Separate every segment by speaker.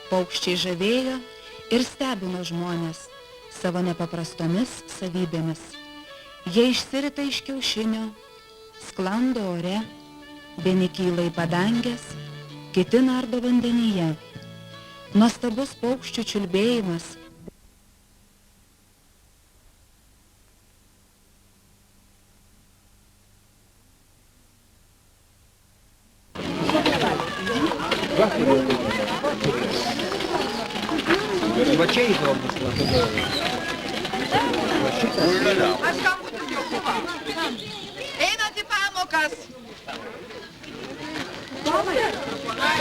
Speaker 1: Paukščiai žavėjo ir stebino žmonės savo nepaprastomis savybėmis. Jie išsirita iš kiaušinio, sklando ore, vieni kyla į padangės, kiti nardo vandenyje. Nuostabus paukščių čiulbėjimas
Speaker 2: Va čia įdomus.
Speaker 3: Aš skambutis Jokūbą. Einat į pamokas.
Speaker 4: Dabar einat į pamokas.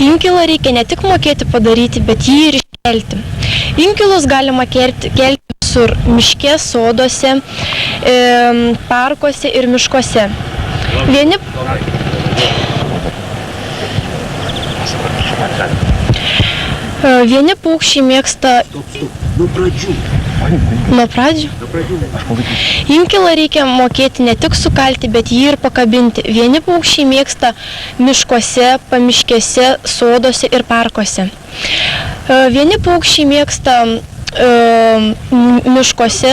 Speaker 5: Inkilą reikia ne tik mokėti padaryti, bet jį ir iškelti. Inkilus galima kelti visur – miške, soduose, parkuose ir miškuose. Vieni paukščiai mėgsta... Nuo pradžių? Inkilą reikia mokėti ne tik sukalti, bet jį ir pakabinti. Vieni paukščiai mėgsta miškuose, pamiškėse, soduose ir parkuose. Vieni paukščiai mėgsta miškuose.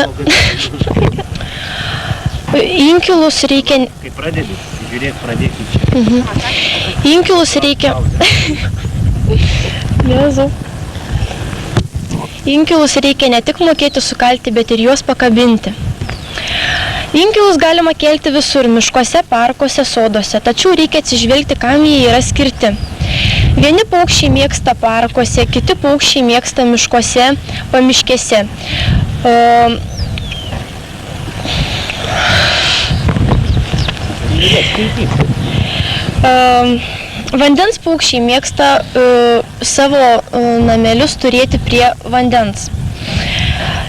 Speaker 5: Inkilus reikia...
Speaker 2: Kai pradedi, žiūrėk, pradėkit čia.
Speaker 5: Inkilus reikia... Jėzau. Inkilus reikia ne tik mokėti sukalti, bet ir juos pakabinti. Inkilus galima kelti visur – miškuose, parkuose, soduose, tačiau reikia atsižvelgti, kam jie yra skirti. Vieni paukščiai mėgsta parkuose, kiti paukščiai mėgsta miškuose, pamiškėse. Vandens paukščiai mėgsta savo namelius turėti prie vandens.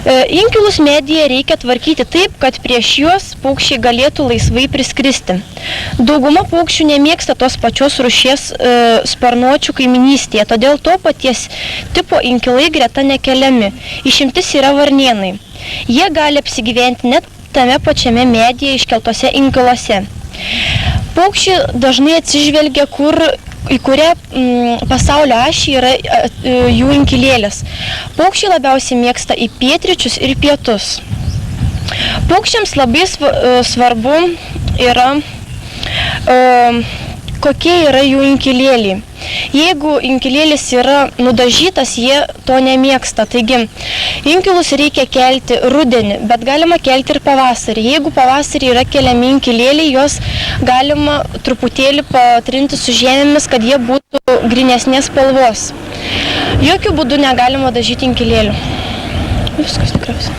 Speaker 5: Inkilus medyje reikia tvarkyti taip, kad prieš juos paukščiai galėtų laisvai priskristi. Dauguma paukščių nemėgsta tos pačios rūšies sparnuočių kaiminystėje, todėl to paties tipo inkilai greta nekeliami. Išimtis yra varnėnai. Jie gali apsigyventi net tame pačiame medyje iškeltose inkiluose. Paukščiai dažnai atsižvelgia, į kurią pasaulio ašį yra jų inkilėlės. Paukščiai labiausiai mėgsta į pietryčius ir pietus. Paukščiams labai svarbu yra, kokie yra jų inkilėliai. Jeigu inkilėlis yra nudažytas, jie to nemėgsta. Taigi, inkilus reikia kelti rudenį, bet galima kelti ir pavasarį. Jeigu pavasarį yra keliami inkilėliai, juos galima truputėlį patrinti su žemėmis, kad jie būtų grynesnės spalvos. Jokių būdų negalima dažyti inkilėlių. Viskas tikriausiai.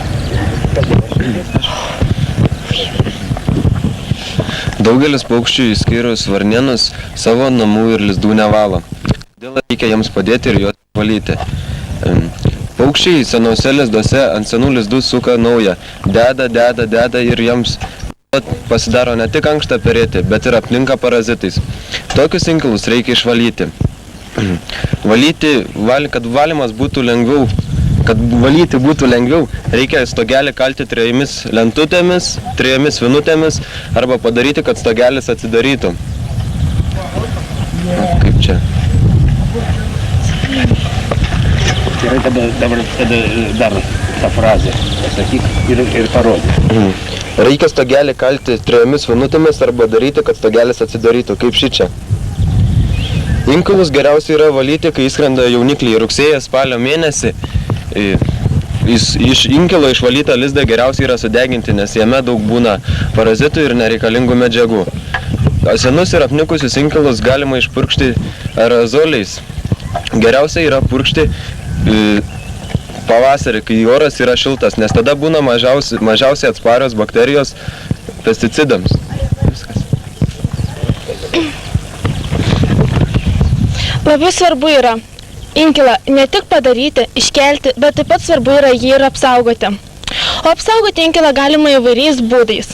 Speaker 6: Daugelis paukščių, išskyrus varnėnus, savo namų ir lizdų nevalo. Todėl reikia jiems padėti ir juos valyti. Paukščiai senose lizduose ant senų lizdų suka naują. Deda ir jiems pasidaro ne tik ankštą perėti, bet ir apninka parazitais. Tokius inkilus reikia išvalyti. Kad valymas būtų lengviau, kad valyti būtų lengviau, reikia stogelį kalti 3 lentutėmis, 3 vinutėmis arba padaryti, kad stogelis atsidarytų. Kaip čia?
Speaker 2: Gerai, dabar dar tą frazę pasakyk ir parodyk.
Speaker 6: Reikia stogelį kalti 3 vinutėmis arba daryti, kad stogelis atsidarytų, kaip šičia. Inkilus geriausiai yra valyti, kai įskrenda jaunikliai rugsėjo, spalio mėnesį. Iš inkilo išvalytą lizdą geriausiai yra sudeginti, nes jame daug būna parazitų ir nereikalingų medžiagų. Senus ir apnikusius inkilus galima išpurkšti aerozoliais. Geriausiai yra purkšti pavasarį, kai oras yra šiltas, nes tada būna mažiausiai atsparios bakterijos pesticidams. Viskas.
Speaker 5: Labai svarbu yra inkilą ne tik padaryti, iškelti, bet taip pat svarbu yra jį ir apsaugoti. O apsaugoti inkilą galima įvairiais būdais.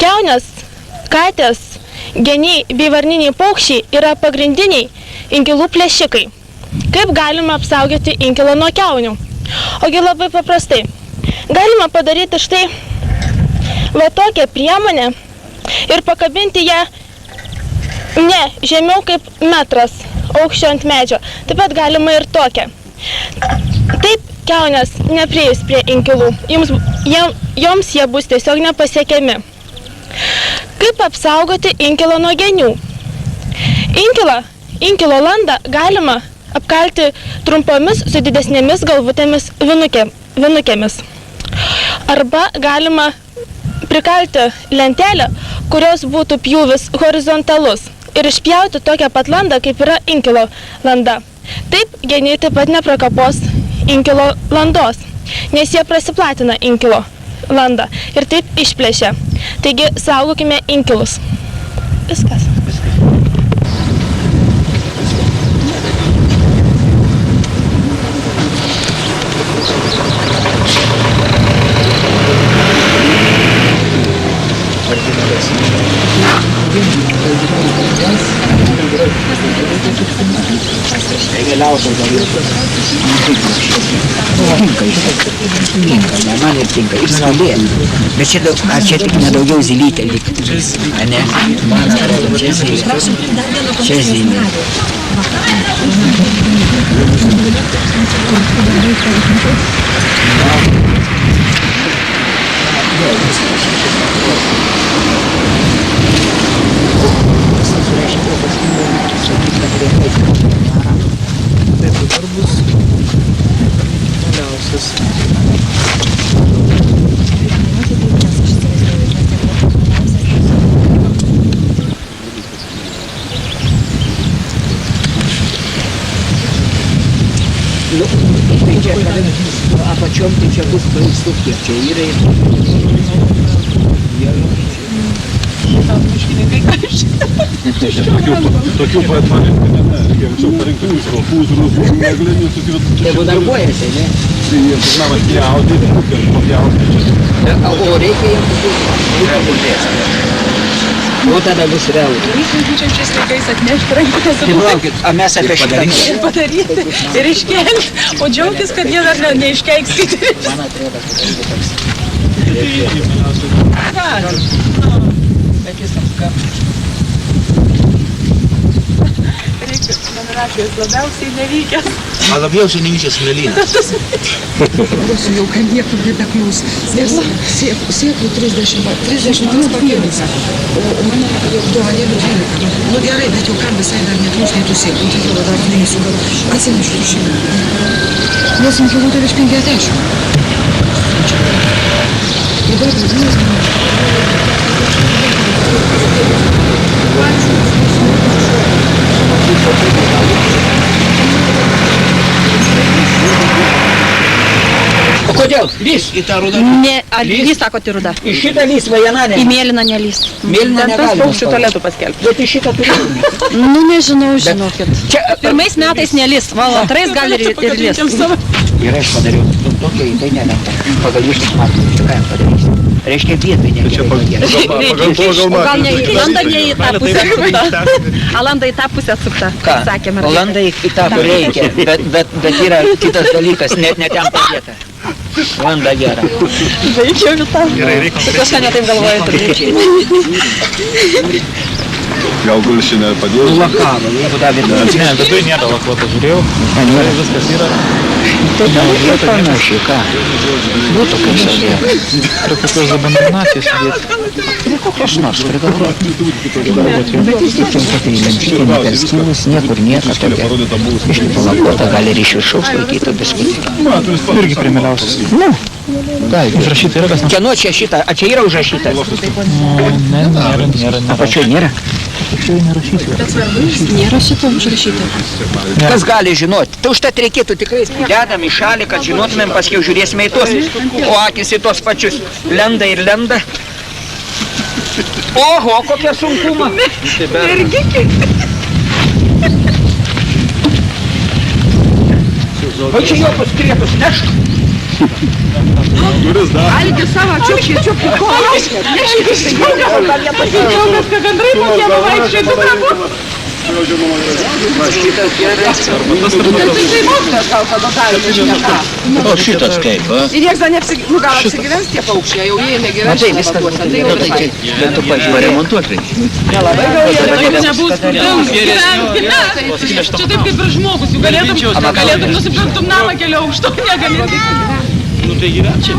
Speaker 5: Kiaunės, katės geniai bei varniniai paukščiai yra pagrindiniai inkilų plėšikai. Kaip galima apsaugoti inkilą nuo kiaunių? Ogi labai paprastai. Galima padaryti štai va tokią priemonę ir pakabinti ją ne žemiau kaip metras aukščio ant medžio. Taip pat galima ir tokią. Taip kiaunės neprieis prie inkilų. Joms jie bus tiesiog nepasiekiami. Kaip apsaugoti inkilą nuo genių? Inkilo landą galima apkalti trumpomis su didesnėmis galvutėmis vinukėmis. Arba galima prikalti lentelę, kurios būtų pjūvis horizontalus ir išpjauti tokią pat landą, kaip yra inkilo landa. Taip geniai taip pat neprakapos inkilo landos, nes jie prasiplatina inkilo landą ir taip išplėšia. Taigi saugokime inkilus. Viskas.
Speaker 7: Man ir tinka. Ir skylė. Bet čia tik nedaugiau zylytė likti. Ne? Man atrodo, čia zylė. Čia zylė. Apačiom tai čia bus baisu, kiek čia yra ir...
Speaker 8: Tokių pat man anksčiau parinktų pūzrų,
Speaker 7: Tegu darbuojasi, ne?
Speaker 8: Tai jie pirmą pjauti,
Speaker 7: O reikia jiems būti. O tada bus realu.
Speaker 4: Ryšinčiais laikais atnešti rankines
Speaker 7: Tai palaukit, o mes apie šitą
Speaker 4: ir padaryti ir iškelti, o džiaugtis, kad jie dar neiškeikskite.
Speaker 7: Man atrodo, kad tai
Speaker 4: Bet jis apskapčiai. Reikia, man rašė, jis labiausiai nevykęs.
Speaker 9: Man labiausiai nevykęs mėlynas.
Speaker 3: Klausiu jau, kad niekur nebekliūs. Sėklų 33 pakėlis. O mano jau duonėlių 12. Nu gerai, bet jau kam visai dar nekliūs, nei tų sėklų. Tai jau dar neįsiu, gal atsinešiu šimą. Jos inkilų tai virš 50. Dabar vidinės
Speaker 7: O kodėl? Lys į tą rudą?
Speaker 4: Ne, lys sakot į rudą.
Speaker 7: Į šitą lys vajaną ne?
Speaker 4: Į mėlyną nelys.
Speaker 7: Mėlyną negalima.
Speaker 4: Paukščių tualetų paskelbti.
Speaker 7: Bet į šitą turėjau.
Speaker 4: Nu, nežinau, žinokit.
Speaker 7: Čia...
Speaker 4: Pirmais metais nelys, antrais gal ir lys.
Speaker 7: Ir aš padariau tokia į tai nelenta. Pagal jūsų matymą, ką jam padarysi. Reiškia vietai negerai.
Speaker 4: O gal ne į landą, ne į tą pusę atsukta. Alanda į tą pusę atsukta.
Speaker 7: Ką? Alanda į tą reikia, bet yra kitas dalykas, net ten padėta. Landa gera.
Speaker 4: Veikia vitą. Tu kažką netaip galvoji.
Speaker 8: Gal gulšinė padėjo?
Speaker 7: Lakavo, jeigu davė.
Speaker 9: Ne, vidui nėra lakuoto, žiūrėjau. Viskas yra.
Speaker 7: Tai gal panašiai, ką? Būtų kaip sudėta.
Speaker 9: Prie kokios abandonacijas sudėti.
Speaker 7: Prie kokios nors prigalvoti. Bet vis tik kad tai lentytė neperskilus, niekur nieko tokia. Iš tipo lakuota gali ir iš viršaus laikyti biskutį.
Speaker 9: Irgi primiliausias.
Speaker 7: Nu.
Speaker 9: Užrašyta yra kas nors?
Speaker 7: Kieno čia šitą? A čia yra užrašyta?
Speaker 9: Ne, nėra.
Speaker 7: Apačioj nėra?
Speaker 9: Apačioj nerašyta.
Speaker 4: Nėra šito užrašyta.
Speaker 7: Kas gali žinoti? Tai užtat reikėtų tikrai dedam į šalį, kad žinotumėm, paskiau žiūrėsime į tuos, o akis į tuos pačius lenda ir lenda. Oho, kokia sunkuma. O čia jo paskirėtus neštų.
Speaker 8: Duris dar.
Speaker 3: Algi savo čiupki kojas.
Speaker 4: Džiaugias, kad bendrai po kiemą vaikščioti tabu.
Speaker 7: O šitas kaip, a?
Speaker 3: Ir nieks dar gal apsigyvens tie paukščiai, jau jie negyvens šitą patuose. Tai jau visai.
Speaker 7: Bet tu pažiūrė remontuoti reikia.
Speaker 3: Nelabai gal jie
Speaker 4: Nebus gyvenkime. Čia taip kaip ir žmogus, juk galėtum nusipirktum namą kelių aukštų, negalėtum.
Speaker 9: Nu tai gyvenčiai.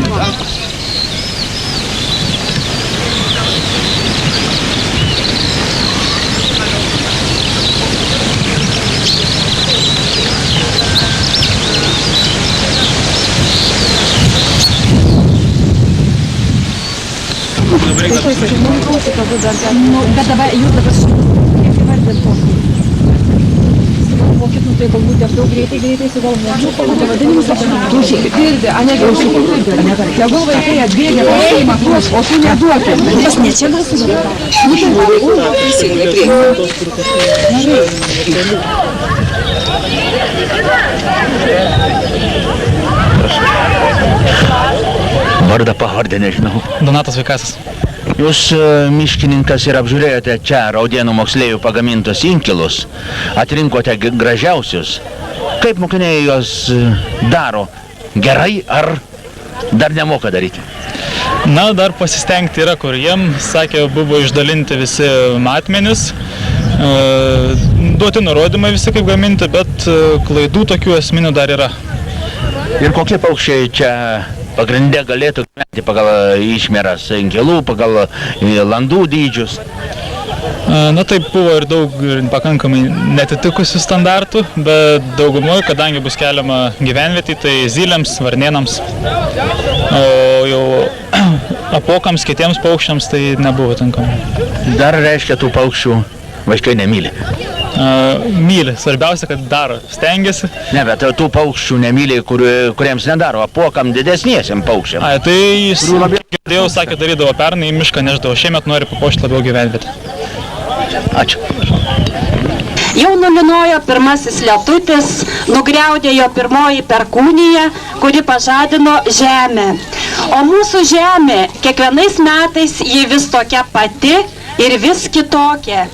Speaker 4: Bet dabar jūs dabar kaip įvardint tokį. Sugalvokit, tai galbūt tiek daug greitai sugalvokit. Pavadinimus
Speaker 3: Klausykit, dirbi, a ne geriau sugalvokit. Tegul vaikai atbėgia pasiima tuos, o tu neduokit. Nes ne čia gal sugalvokit. Teisingai
Speaker 7: Vardą pavardę nežinau.
Speaker 9: Donatas Vaikasas.
Speaker 7: Jūs miškininkas ir apžiūrėjote čia Raudėnų moksleivių pagamintus inkilus, atrinkote gražiausius. Kaip mokiniai jos daro? Gerai ar dar nemoka daryti?
Speaker 9: Na, dar pasistengti yra, kur jiem, sakė, buvo išdalinti visi matmenys, duoti nurodymai visi kaip gaminti, bet klaidų tokių esminių dar yra.
Speaker 7: Ir kokie paukščiai čia pagrinde galėtų gyventi pagal išmeras inkilų, pagal landų dydžius?
Speaker 9: Na, taip buvo ir daug pakankamai netitikusių standartų, bet daugumoje, kadangi bus keliama gyvenvietį, tai zylėms, varnėnams, o jau apokams, kitiems paukščiams tai nebuvo tinkama.
Speaker 7: Dar reiškia tų paukščių vaikai nemyli.
Speaker 9: Myli, svarbiausia, kad daro, stengiasi.
Speaker 7: Ne, bet tų paukščių nemyli, kuriems nedaro, apokam didesniesiam paukščiam.
Speaker 9: Tai jis, girdėjau, sakė, darydavo pernai, į mišką neždavo, šiemet nori papuošti labiau gyvenvietę.
Speaker 7: Ačiū.
Speaker 10: Jau nulinojo pirmasis lietutis, nugriaudėjo pirmoji perkūnija, kuri pažadino žemę. O mūsų žemė kiekvienais metais ji vis tokia pati ir vis kitokia.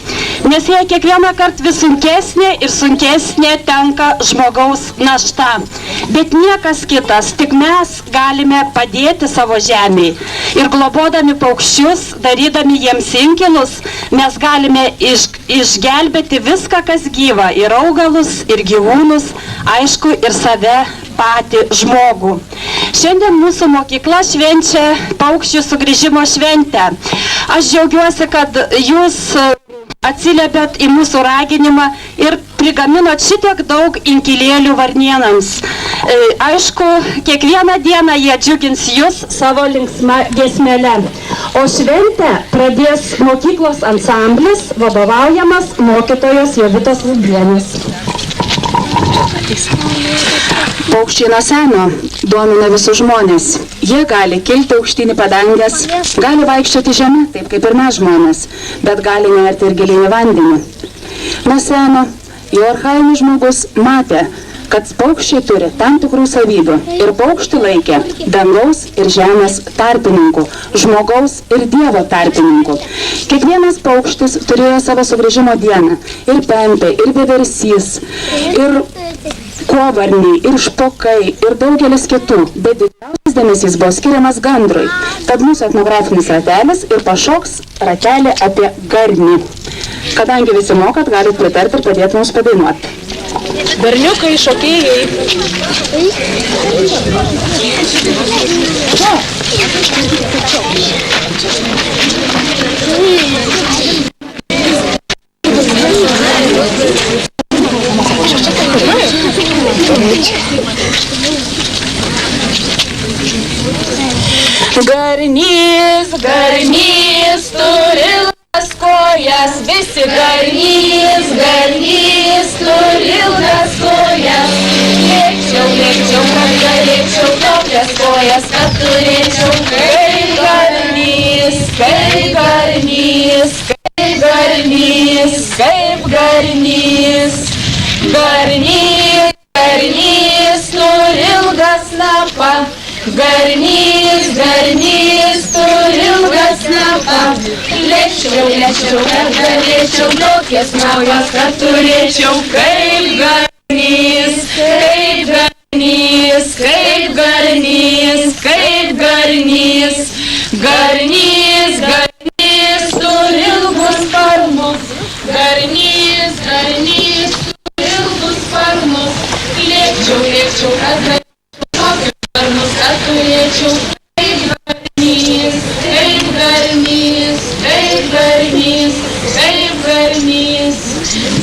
Speaker 10: Nes jie kiekvieną kartą vis sunkesnė ir sunkesnė tenka žmogaus našta. Bet niekas kitas, tik mes galime padėti savo žemėj. Ir globodami paukščius, darydami jiems inkilus, mes galime išgelbėti viską, kas gyva. Ir augalus, ir gyvūnus, aišku, ir save patį žmogų. Šiandien mūsų mokykla švenčia paukščių sugrįžimo šventę. Aš džiaugiuosi, kad jūs atsiliepėt į mūsų raginimą ir prigaminot šitiek daug inkilėlių varnėnams. Aišku, kiekvieną dieną jie džiugins jūs savo linksmą giesmelę. O šventę pradės mokyklos ansamblis, vadovaujamas mokytojos Jovitos Lubienės. Paukščiai nuo seno domina visus žmonės. Jie gali kilti aukštyn į padanges, gali vaikščioti žemę, taip kaip ir mes žmonės, bet gali nerti ir giliai į vandenį. Nuo seno jau archajinis žmogus matė, kad paukščiai turi tam tikrų savybių ir paukštį laikė dangaus ir žemės tarpininkų, žmogaus ir Dievo tarpininkų. Kiekvienas paukštis turėjo savo sugrįžimo dieną, ir pempė, ir vieversys, ir kovarniai, ir špokai, ir daugelis kitų, bet didžiausias dėmesys buvo skiriamas gandrui. Tad mūsų etnografinis ratelis ir pašoks ratelį apie garnį. Kadangi visi mokat, galit pritarti ir padėti mums padainuoti.
Speaker 4: Berniukai, šokėjai.
Speaker 10: Garnys, garnys, turi ilgas kojas, visi garnys, garnys, turi ilgas kojas. Lėkčiau, lėkčiau, kad galėčiau tokias kojas, kad turėčiau kaip garnys, kaip garnys, kaip garnys, kaip garnys. Garnys, garnys, turi ilgą snapą,
Speaker 4: Garnys, garnys, turi ilgą snapą. Lėčiau, lėčiau, kad galėčiau tokį snapą, kad turėčiau kaip garnys, kaip garnys, kaip garnys, kaip garnys. Garnys, garnys, turi ilgus sparnus. Garnys, garnys, turi ilgus sparnus. Lėčiau, lėčiau, kad galėčiau tokius sparnus, kad turėčiau kaip garnys, kaip garnys, kaip garnys, kaip garnys.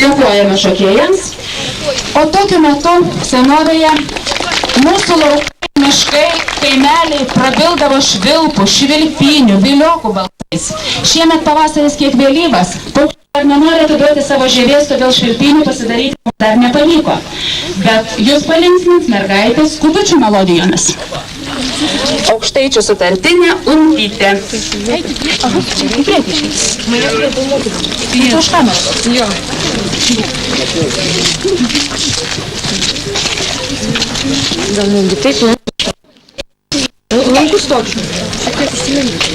Speaker 10: Dėkojame šokėjams. O tokiu metu senovėje mūsų laukai, miškai, kaimeliai prabildavo švilpų, švilpinių, biliokų balsais. Šiemet pavasaris kiek vėlyvas. Paukščiai dar nenori atiduoti savo žievės, todėl švilpinių pasidaryti dar nepavyko. Bet jūs palinksmins mergaitės skudučių melodijomis. Aukštaičių sutartinė Untytė. Už kameros. Jo. Gal netgi taip, ne? Lankus toks. Šiek tiek įsilenkti.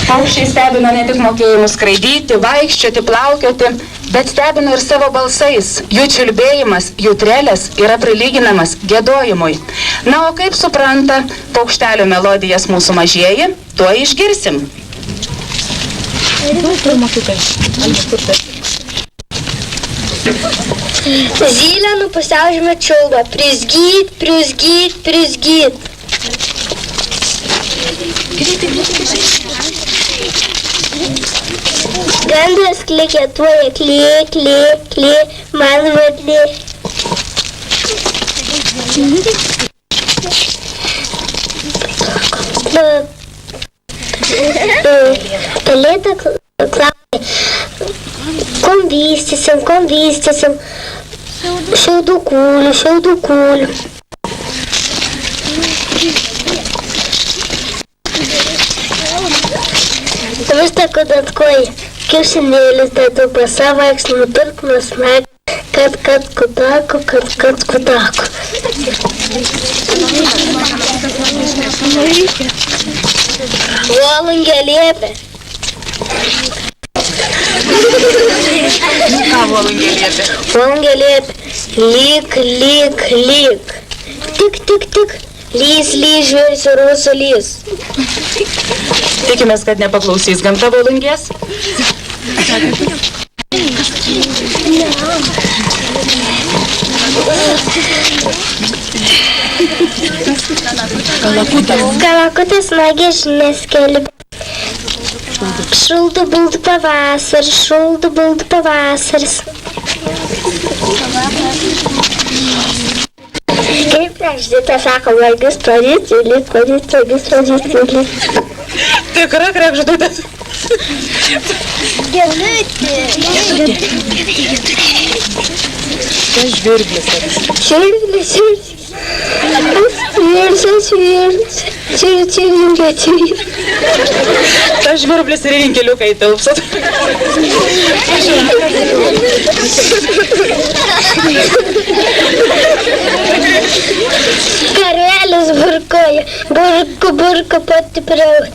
Speaker 10: Paukščiai stebino ne tik mokėjimus skraidyti, vaikščioti, plaukioti, bet stebino ir savo balsais. Jų čiulbėjimas, jų trelės yra prilyginamas giedojimui. Na, o kaip supranta paukštelio melodijas mūsų mažieji, tuo išgirsim.
Speaker 11: Zylė nupusiaužėme čiulbą. Prizgyt, prizgyt, prizgyt. Gandras klikėtuoja, kli, kli, kli, man vadli. Pelėta klausė, kom vystysim, šiaudų kūlių. Vis tako datkoji, kiaušinėlis dedu pasavaiks, nupirk nusmek, kad kutaku. Volungė liepė.
Speaker 10: Ką volungė liepė?
Speaker 11: Volungė liepė. Lyg. Tik. Lys, žvėris ir rusų lys.
Speaker 10: Tikimės, kad nepaklausys gamta volungės.
Speaker 11: Kalakutas nagežinės kelbė. Šuldu buldu pavasaris. Kaip kregždutė sako, valgis tolys.
Speaker 10: Tikra kregždutė.
Speaker 11: Gerutė.
Speaker 10: Tai žvirblis.
Speaker 11: Žvirblis.
Speaker 10: Ta žvirblis ir rinkeliukai tilpsat.
Speaker 11: Karvelis burkoja, burku pati priaut.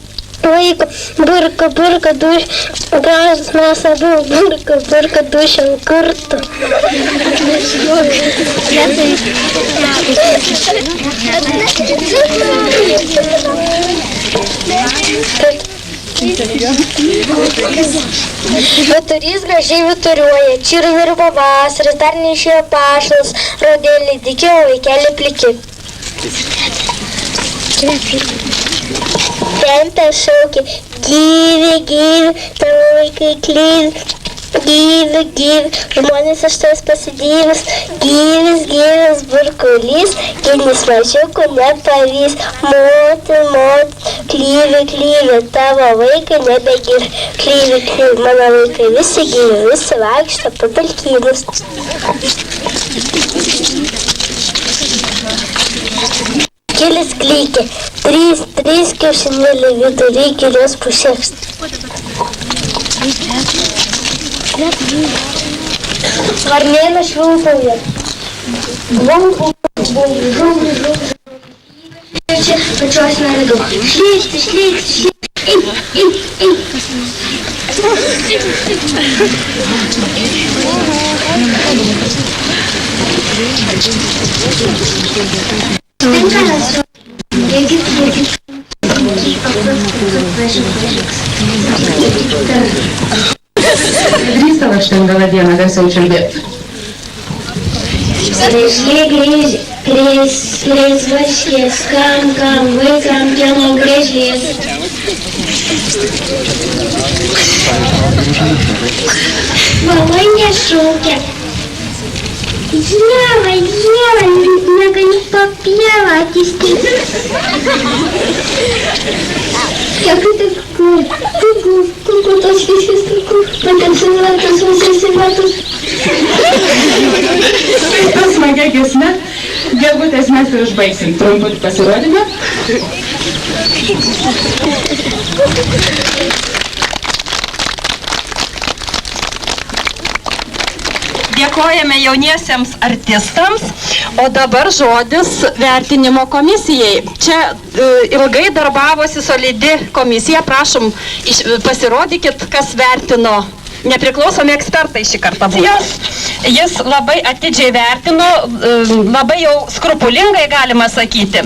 Speaker 11: laiko, burka, duš, gražus mes abu, burka, dušiam kartu. Vyturys gražiai vyturiuoja, čirvirų pavasaris, dar neišėjo pašlas, rodėlį dikė, o vaikelį pliki. Pempė šaukė, gyvi, tavo vaikai klyvi, gyvi, žmonės aš tas pasidyvis, gyvis, burkulys, gilnis mažiukų nepavys, moti, klyvi, tavo vaikai nebegyvi, klyvi, mano vaikai visi gyvi, visi vaikšto papilkymus. Gilis klykė, trys kiaušinėliai vidury gilios pušės. Varnėnas švilpauja. Čia pačios neradau. Šlyksti.
Speaker 3: Drįsta lakštingala dieną garsiau čiulbėti.
Speaker 11: Grės vaškės, kam, vaikam kieno grėžlės. Mama nešaukia. Jėva, negali papjevati. Какой ты ку, точки сестру, потанцевать, susisimatus.
Speaker 3: Smagia giesme, gegutės mes ir užbaigsim trumput pasirodymą.
Speaker 10: Dėkojame jauniesiems artistams, o dabar žodis vertinimo komisijai. Čia ilgai darbavosi solidi komisija, prašom, pasirodykit, kas vertino. Nepriklausomi ekspertai šį kartą buvo. Jis labai atidžiai vertino, labai jau skrupulingai galima sakyti.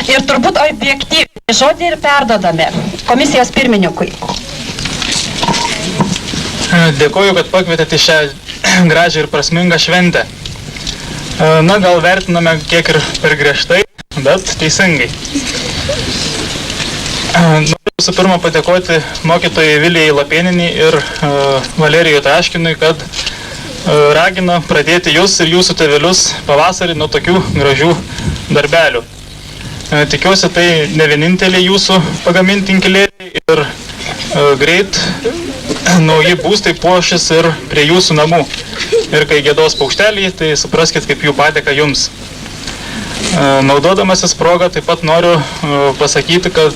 Speaker 10: Ir turbūt objektyviai žodį ir perdodame komisijos pirmininkui.
Speaker 9: Dėkuoju, kad pakvietėte šią gražią ir prasmingą šventę. Na, gal vertiname kiek ir per griežtai, bet teisingai. Noriu visų pirma padėkoti mokytojai Vilijai Lapėninai ir Valerijui Taškinui, kad ragino pradėti jūs ir jūsų tėvelius pavasarį nuo tokių gražių darbelių. Tikiuosi, tai ne vieninteliai jūsų pagaminti inkilėliai ir greit nauji būstai puošis ir prie jūsų namų. Ir kai giedos paukšteliai, tai supraskit, kaip jų padėka jums. Naudodamasis progą taip pat noriu pasakyti, kad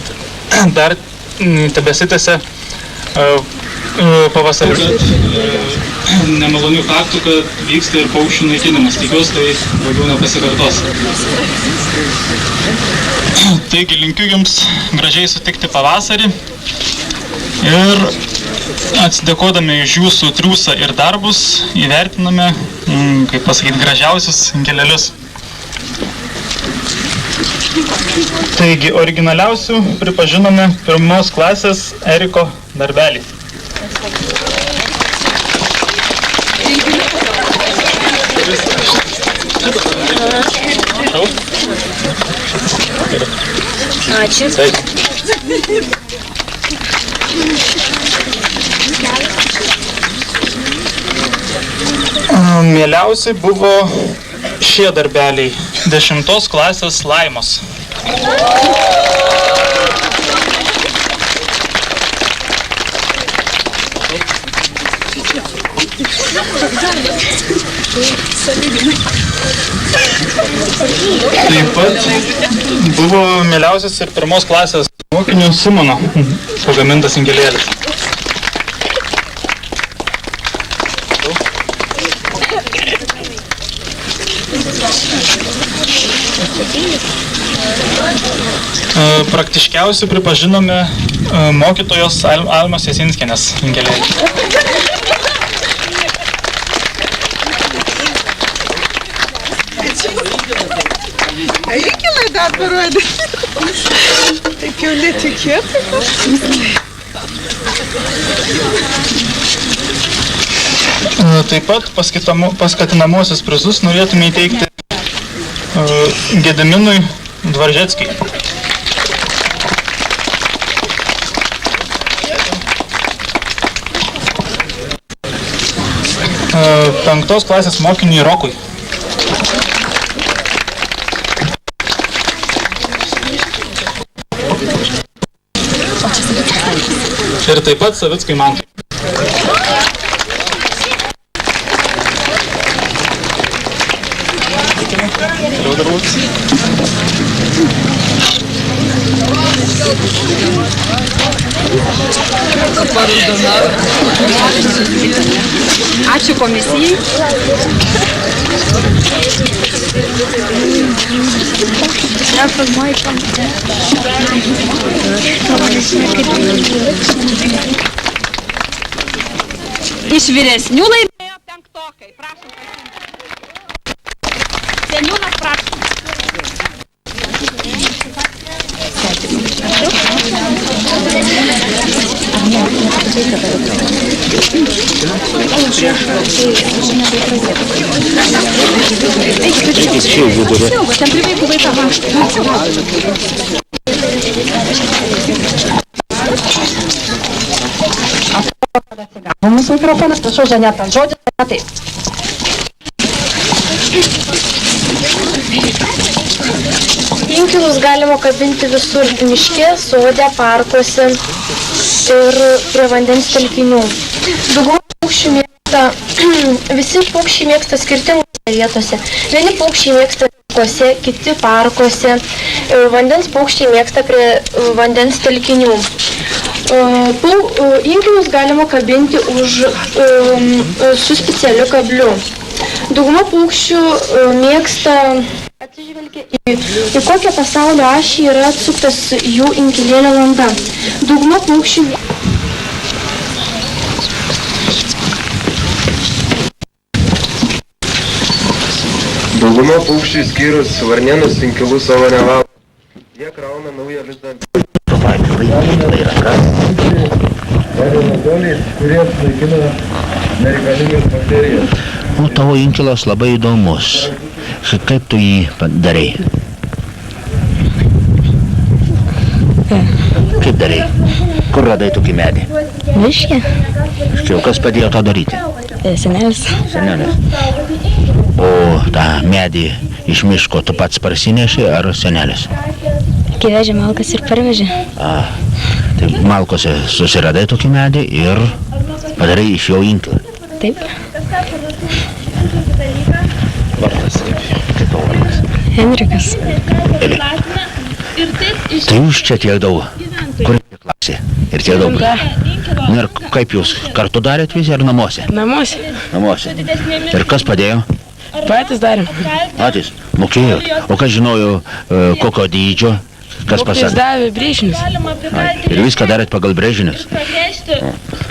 Speaker 9: dar tebesitęsia pavasaris. Nemalonių faktų, kad vyksta ir paukščių naikinimas. Tikiuosi, tai daugiau nepasikartos. Taigi linkiu jums gražiai sutikti pavasarį ir atsidėkodami iš jūsų triūsą ir darbus įvertiname, kaip pasakyti, gražiausius inkilėlius. Taigi, originaliausių pripažinome pirmos klasės Eriko darbelį.
Speaker 11: Ačiū.
Speaker 9: Mieliausiai buvo šie darbeliai 10 klasės Laimos. Taip pat buvo mieliausias ir pirmos klasės mokinių Simono pagamintas inkilėlis. Praktiškiausiai pripažinome mokytojos Almos Jasinskienės inkiliai.
Speaker 3: Inkilai dar parodė. Taip jau netikėtai.
Speaker 9: Taip pat paskatinamosius prizus norėtume įteikti Gediminui Dvaržeckiai. Penktos klasės mokiniui Rokui. Ir taip pat Savickai Mantui.
Speaker 10: Ačiū komisijai. Iš vyresnių laimėjo penktokai. Prašom. Seniūnas, prašom. Ten prie vaikų vaiką. Mūsų mikrofonas, prašau, Žaneta. Žodis, taip.
Speaker 11: Inkilus galima kabinti visur miške, sode, parkuose ir prie vandens telkinių. Dauguma paukščių mėgsta, visi paukščiai mėgsta skirtingose vietose. Vieni paukščiai mėgsta miškuose, kiti parkuose, vandens paukščiai mėgsta prie vandens telkinių. Inkilus galima kabinti su specialiu kabliu. Dauguma paukščių mėgsta atsižvelgia į kokią pasaulio ašį yra atsuktas jų inkilėlio landa. Dauguma paukščių
Speaker 6: išskyrus varnėnus inkilų savo nevalo. Jie krauna naują lizdą.
Speaker 2: Kurie naikina nereikalingas bakterijas.
Speaker 7: O tavo inkilas labai įdomus. Kaip tu jį darai? Kaip darai? Kur radai tokį medį?
Speaker 5: Miške.
Speaker 7: Štai, kas padėjo tą daryti?
Speaker 5: Senelis.
Speaker 7: Senelis. O tą medį iš miško tu pats parsineši ar senelis?
Speaker 5: Kai vežė malkas ir parvežė.
Speaker 7: Tai malkose susiradai tokį medį ir padarai iš jo inkilą.
Speaker 5: Taip.
Speaker 7: Vardas kaip tavo vardas?
Speaker 5: Henrikas.
Speaker 7: Eli. Tai jūs čia tiek daug. Kur klasė? Ir tiek daug. Ir kaip jūs kartu darėt visi ar namuose?
Speaker 12: Namuose.
Speaker 7: Namuose. Ir kas padėjo?
Speaker 12: Patys darėm.
Speaker 7: Patys? Mokėjot. O kas žinojo kokio dydžio? Kas pasakė?
Speaker 12: Davė brėžinius.
Speaker 7: Ir viską darėt pagal brėžinius?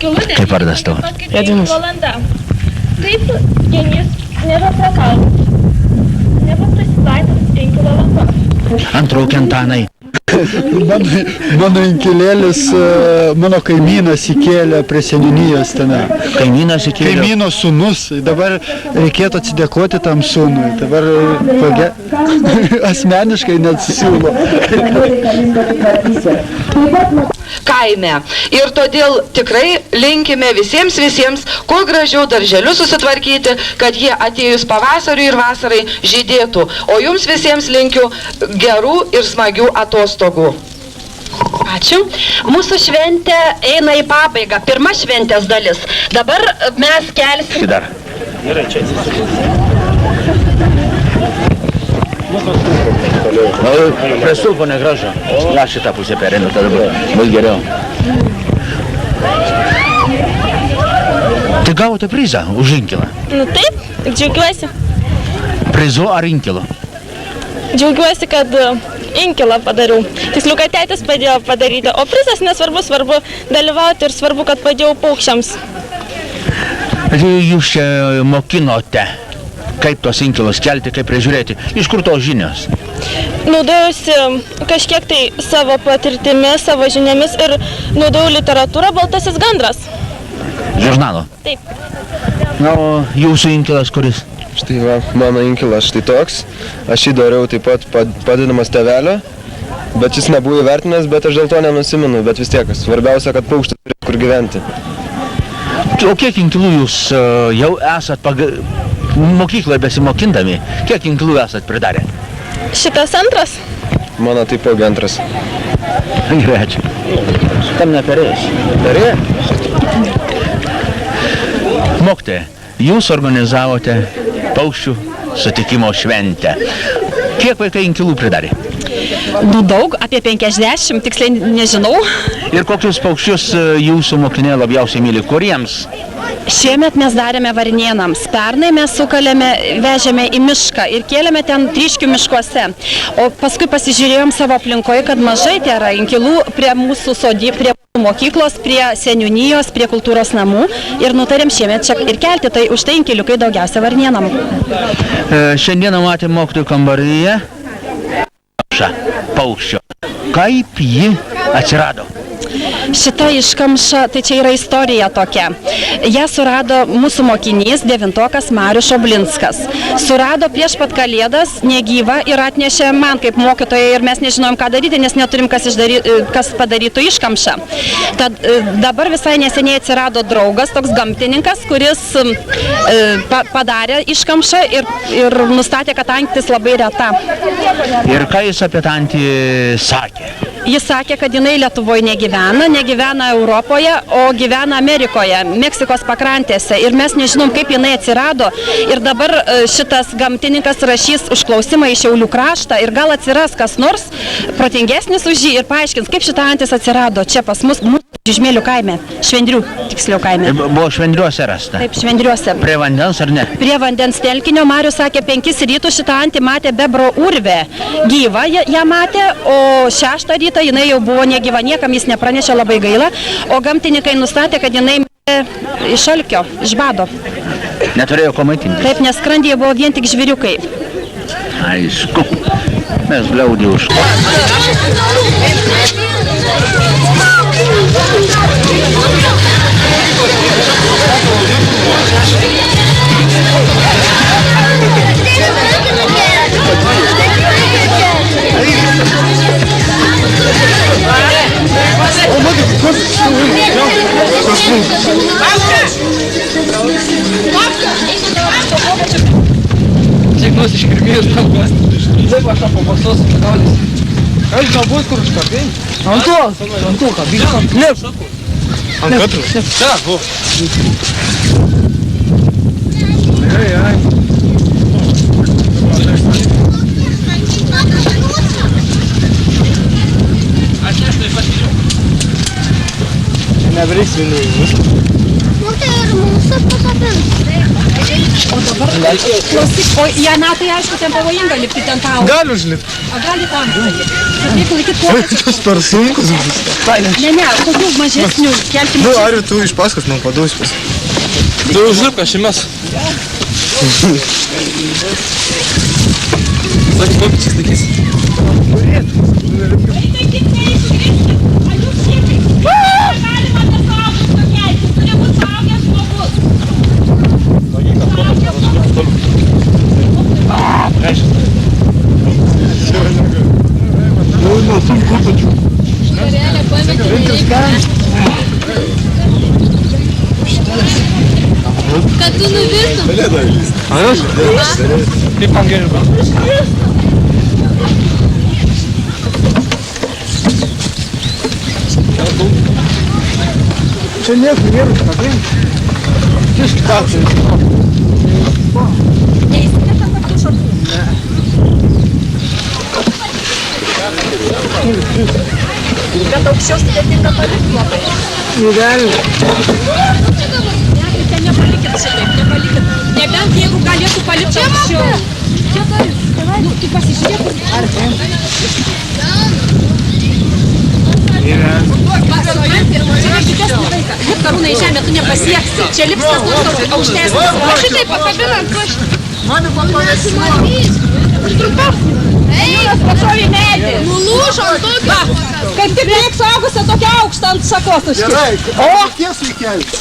Speaker 7: Kaip vardas tavo?
Speaker 12: Edvinas.
Speaker 11: Kaip genys nėra prakaltas, nepaprasitaitas inkilo landa.
Speaker 7: Antraukė Antanai.
Speaker 13: Mano inkilėlis, mano kaimynas įkėlė prie seniūnijos tenai.
Speaker 7: Kaimynas įkėlė?
Speaker 13: Kaimyno sūnus. Dabar reikėtų atsidėkoti tam sūnui. Dabar asmeniškai net siūlo.
Speaker 3: Kaime. Ir todėl tikrai linkime visiems, kuo gražiau darželius susitvarkyti, kad jie atėjus pavasariui ir vasarai žydėtų. O jums visiems linkiu gerų ir smagių atostogų.
Speaker 10: Ačiū. Mūsų šventė eina į pabaigą. Pirma šventės dalis. Dabar mes kelsim...
Speaker 7: Dar.
Speaker 2: Gerai, čia
Speaker 7: Prie stulpo negražu. Aš šitą pusę perėmiau, tada bus geriau. Tai gavote prizą už inkilą?
Speaker 5: Nu taip, džiaugiuosi.
Speaker 7: Prizu ar inkilu?
Speaker 5: Džiaugiuosi, kad inkilą padariau. Tiksliau, kad tėtis padėjo padaryti, o prizas nesvarbu, svarbu dalyvauti ir svarbu, kad padėjau paukščiams.
Speaker 7: Jūs čia mokinote, kaip tos inkilus kelti, kaip prižiūrėti. Iš kur tos žinios?
Speaker 5: Naudojusi kažkiek tai savo patirtimi, savo žiniomis ir naudojau literatūrą Baltasis gandras.
Speaker 7: Žurnalo?
Speaker 5: Taip.
Speaker 7: Na, o jūsų inkilas kuris?
Speaker 6: Štai va, mano inkilas štai toks. Aš jį dariau taip pat padedamas tėvelio, bet jis nebuvo įvertinęs, bet aš dėl to nenusimenu, bet vis tiek. Svarbiausia, kad paukštis turi kur gyventi.
Speaker 7: O kiek inkilų jūs jau esat mokykloje besimokindami? Kiek inkilų esat pridarę?
Speaker 5: Šitas antras?
Speaker 6: Mano taipogi antras.
Speaker 7: Gerai, ačiū. Tam neperėjęs. Perėjė? Mokytoja, jūs organizavote paukščių sutikimo šventę. Kiek vaikai inkilų pridarė?
Speaker 10: Nu daug, apie 50, tiksliai nežinau.
Speaker 7: Ir kokius paukščius jūsų mokiniai labiausiai myli? Kuriems?
Speaker 10: Šiemet mes darėme varnėnams. Pernai mes sukalėme, vežėme į mišką ir kėlėme ten Tryškių miškuose. O paskui pasižiūrėjom savo aplinkoje, kad mažai tėra inkilų prie mūsų prie mokyklos, prie seniūnijos, prie kultūros namų ir nutarėm šiemet čia ir kelti, tai už tai inkiliukai daugiausia varnėnam.
Speaker 7: Šiandieną matėm mokytojų kambaryje paukščio. Kaip ji atsirado?
Speaker 10: Šita iškamša, tai čia yra istorija tokia. Ją surado mūsų mokinys, 9-okas Marius Šoblinskas. Surado prieš pat Kalėdas negyvą ir atnešė man kaip mokytojai ir mes nežinojom, ką daryti, nes neturim kas padarytų iškamšą. Tad dabar visai neseniai atsirado draugas, toks gamtininkas, kuris padarė iškamšą ir nustatė, kad antis labai reta.
Speaker 7: Ir ką jis apie tą antį sakė?
Speaker 10: Jis sakė, kad jinai Lietuvoje negyvena Europoje, o gyvena Amerikoje, Meksikos pakrantėse. Ir mes nežinom, kaip jinai atsirado. Ir dabar šitas gamtininkas rašys užklausimą į Šiaulių kraštą ir gal atsiras kas nors protingesnis už jį ir paaiškins, kaip šita antis atsirado čia pas mus Žižmėlių kaime, Švendrių tiksliau kaime.
Speaker 7: Buvo Švendriuose rasta?
Speaker 10: Taip, Švendriuose.
Speaker 7: Prie vandens ar ne?
Speaker 10: Prie vandens telkinio. Marius sakė, 5 rytų šitą antį matė bebro urvę. Gyvą ją matė, o 6 rytą jinai jau buvo negyva, niekam jis nepranešė, labai gaila. O gamtininkai nustatė, kad jinai iš alkio, iš bado.
Speaker 7: Neturėjo ko maitinti?
Speaker 10: Taip, nes skrandyje buvo vien tik žvėriukai.
Speaker 7: Aišku, mes gliaudį už.
Speaker 14: Sėkmės iškirmėjus kalbas. Taip, aš papasos pagaudys. Aš galbūt kur užkabin? Ant to kabin. Lep. Ant katru? Čia, bu. Ai. Aš neštai pasiriau. Nebereiks vienų.
Speaker 11: Tai ir mūsų pakabins.
Speaker 10: O dabar, klausyk, o Janatai, aišku, ten pavojinga lipti ten tau.
Speaker 13: Gali užlipti.
Speaker 10: A gali tam užlipti. Reikia laikyti pokyčius.
Speaker 13: Tas per sunkus bus.
Speaker 10: Ne, tokių mažesnių kelti mažesnių.
Speaker 13: Ar tu iš paskos man paduos pas.
Speaker 14: Tu užlipk, aš įmes. Sakė, pokyčiais laikys.
Speaker 11: Kad tu nuvirtum.
Speaker 14: A aš? Kaip man geriau buvo?
Speaker 13: Čia nieko nėra, kabin. Kiški pakčiai.
Speaker 10: Neįsikėta kartu šartų. Bet aukščiau sudėtinga palikti labai.
Speaker 13: Negalima.
Speaker 10: Ten nepalikit šitaip, nepalikit. Nebent jeigu galėtų palikti aukščiau. Čia
Speaker 3: Tu pasižiūrėk, ar Lip karūną į žemę, tu nepasieksi. Čia lips tas aukštesnis. Aš šitaip pakabinant, tu aš... Mane papavėsi. Jūras pašovė medį. Nulūžo ant tokio. Kaip tik reik suaugusią tokią aukštą ant šakotuškį.
Speaker 13: Gerai, tiesų įkelti.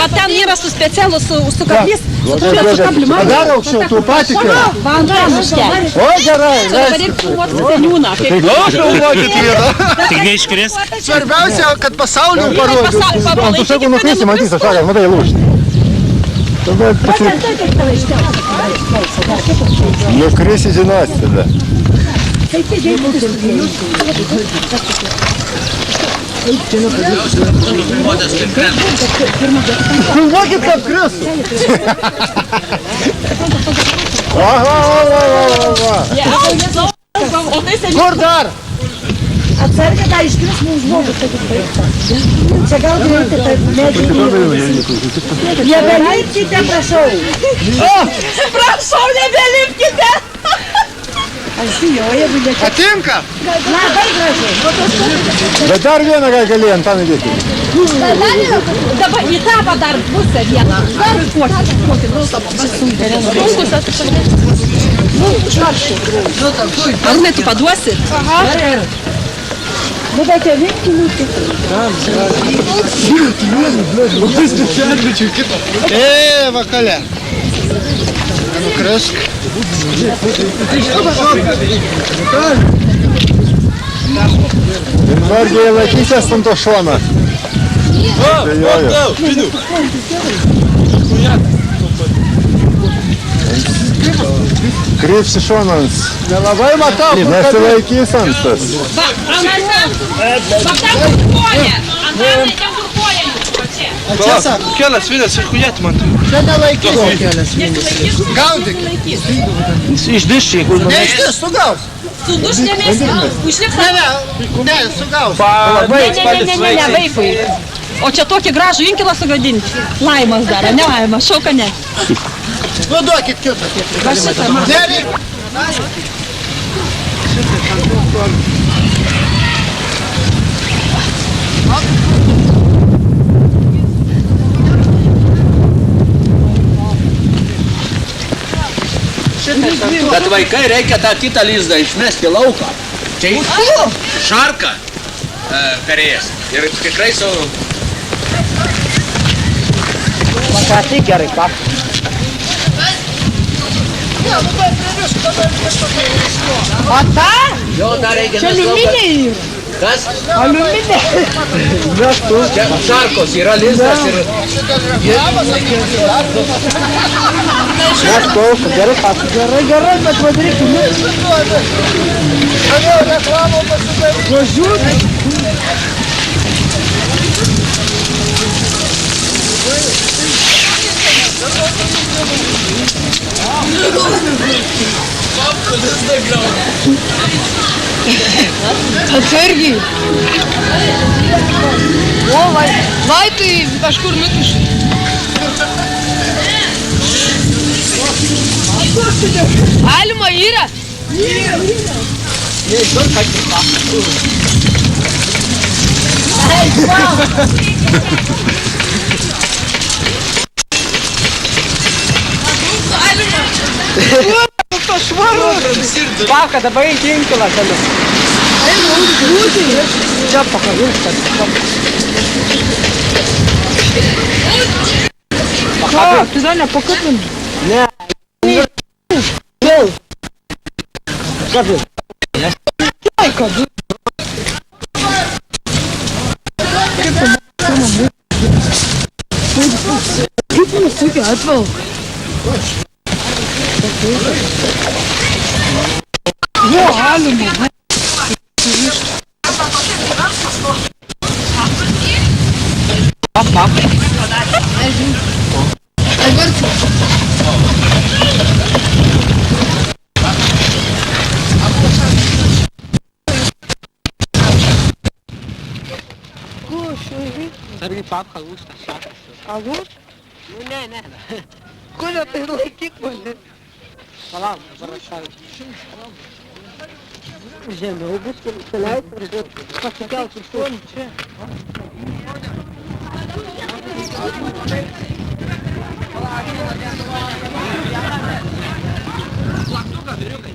Speaker 3: Va ten yra su specialus, su kablys. Su kabliu.
Speaker 13: Dar aukščiau, tu patikė.
Speaker 3: Va ant ramuškė.
Speaker 13: O, gerai.
Speaker 3: Dabar reikia filmuoti seniūną.
Speaker 9: Tik neiškris.
Speaker 13: Svarbiausia, kad pasauliu parodžiu. Ant tų šakų nukristi, matysi, šakas, matai lūžti. Nukrisi, žinosi tada. Filmuokit, kad kristų. Va. Kur dar?
Speaker 3: Atsargiai tą iškris mums žmogus, kad jis baigta. Čia gal greitai tą medį. Nebelipkite, prašau. Prašau, nebelipkite. Aš bijoju, jeigu nekia.
Speaker 13: Patinka?
Speaker 3: Labai gražiai.
Speaker 13: Bet dar vieną gali ant tą įdėti.
Speaker 3: Dabar į tą dar pusę vieną. Dar Arūnai, tu paduosi? Aha. Nu, bet čia vinkinį
Speaker 13: Vakale. Nukrisk. Vargiai laikysies ant to šoną. Krypsi šonans. Nelabai matau. Nesilaikys ant tas.
Speaker 3: Va, ten kur koja. Antanai, ten kur koja jūsų čia.
Speaker 14: Tiesa, kelias vyras ir kujėt man.
Speaker 13: Čia nelaikys kelias vyras. Gaudyk.
Speaker 14: Išdiščiai, kur man.
Speaker 13: Neištis, sugaus.
Speaker 3: Su dušnėmis, užliks.
Speaker 13: Ne, sugaus.
Speaker 3: Ne, vaikui. O čia tokį gražų inkilą sugadinti. Laimas dar, ne laimas, šauka ne.
Speaker 13: Nu, duokit kitą.
Speaker 3: Va šitą, man.
Speaker 13: Nereik.
Speaker 15: Bet vaikai reikia tą kitą lizdą išmesti lauką. Čia šarka perėjęs. Ir tikrai su...
Speaker 14: Pakratyk gerai, pap.
Speaker 3: O ta?
Speaker 15: Jo, dar reikia
Speaker 3: čia aliuminiai.
Speaker 15: Kas?
Speaker 3: Aliuminiai.
Speaker 15: Čia šarkos yra lizdas ir...
Speaker 14: Mes klausom, gerai, pap.
Speaker 3: Gerai, bet vadreikim. Važiuotai. Atsargiai. O, laiptai kažkur nukišai. Alma yra?
Speaker 14: Pavka, dabar eik inkilą keliu. Čia pakabink, kad pakabink.
Speaker 3: Tu dar nepakabink.
Speaker 14: Ne. Vėl. Kabink.
Speaker 3: Kabink. Kaip nusukė atval? Jo, Alima.
Speaker 14: Pap. Sargi papka lūsta šakas.
Speaker 3: Alus?
Speaker 14: Nu, ne.
Speaker 3: Kodėl tai laikyk mane? Palauk, dabar aš žemiau bus, įsileis ir pasikelt iš šuonį čia.
Speaker 15: Plaktuką, vyriukai.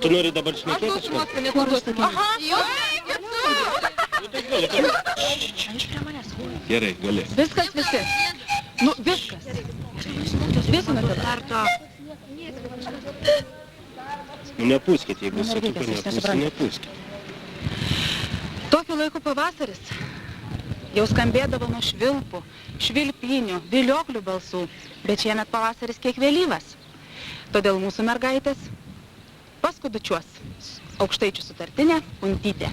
Speaker 2: Tu nori dabar šnekėti kažką?
Speaker 4: Aha,
Speaker 2: Gerai, gali.
Speaker 4: viskas visi. Nu, viskas. Visi nuo karto.
Speaker 2: Nu, nepūskit, jeigu sakytų, nepūskit.
Speaker 1: Tokiu laiku pavasaris jau skambėdavo nuo švilpų, švilpinių, vilioklių balsų, bet šiemet pavasaris kiek vėlyvas. Todėl mūsų mergaitės paskudučiuos aukštaičių sutartinę Puntytė.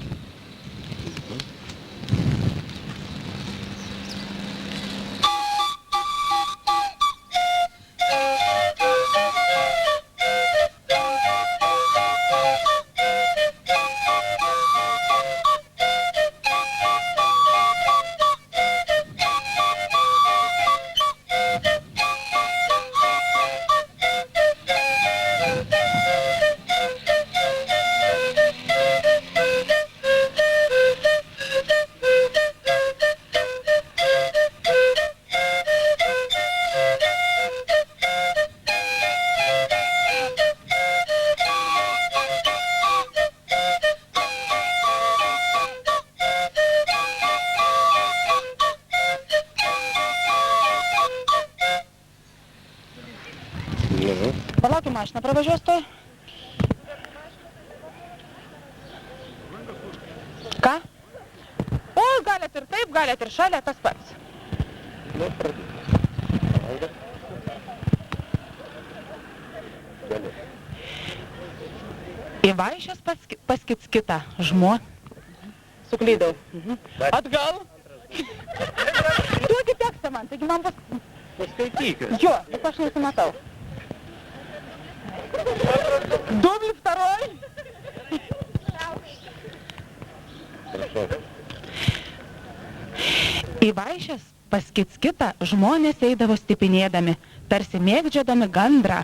Speaker 1: Palaukim, mašina pravažiuos toj. Ką? O, galėt ir taip, galėt ir šalia, tas pats. Į vaišės paskits kitą žmuo. Suklydau. Atgal. Duokit tekstą man, taigi man bus...
Speaker 2: Paskaitykit.
Speaker 1: Jo, bet aš nesimatau. Дубль второй. Į vaišes pas kits kitą žmonės eidavo stipinėdami, tarsi mėgdžiodami gandrą.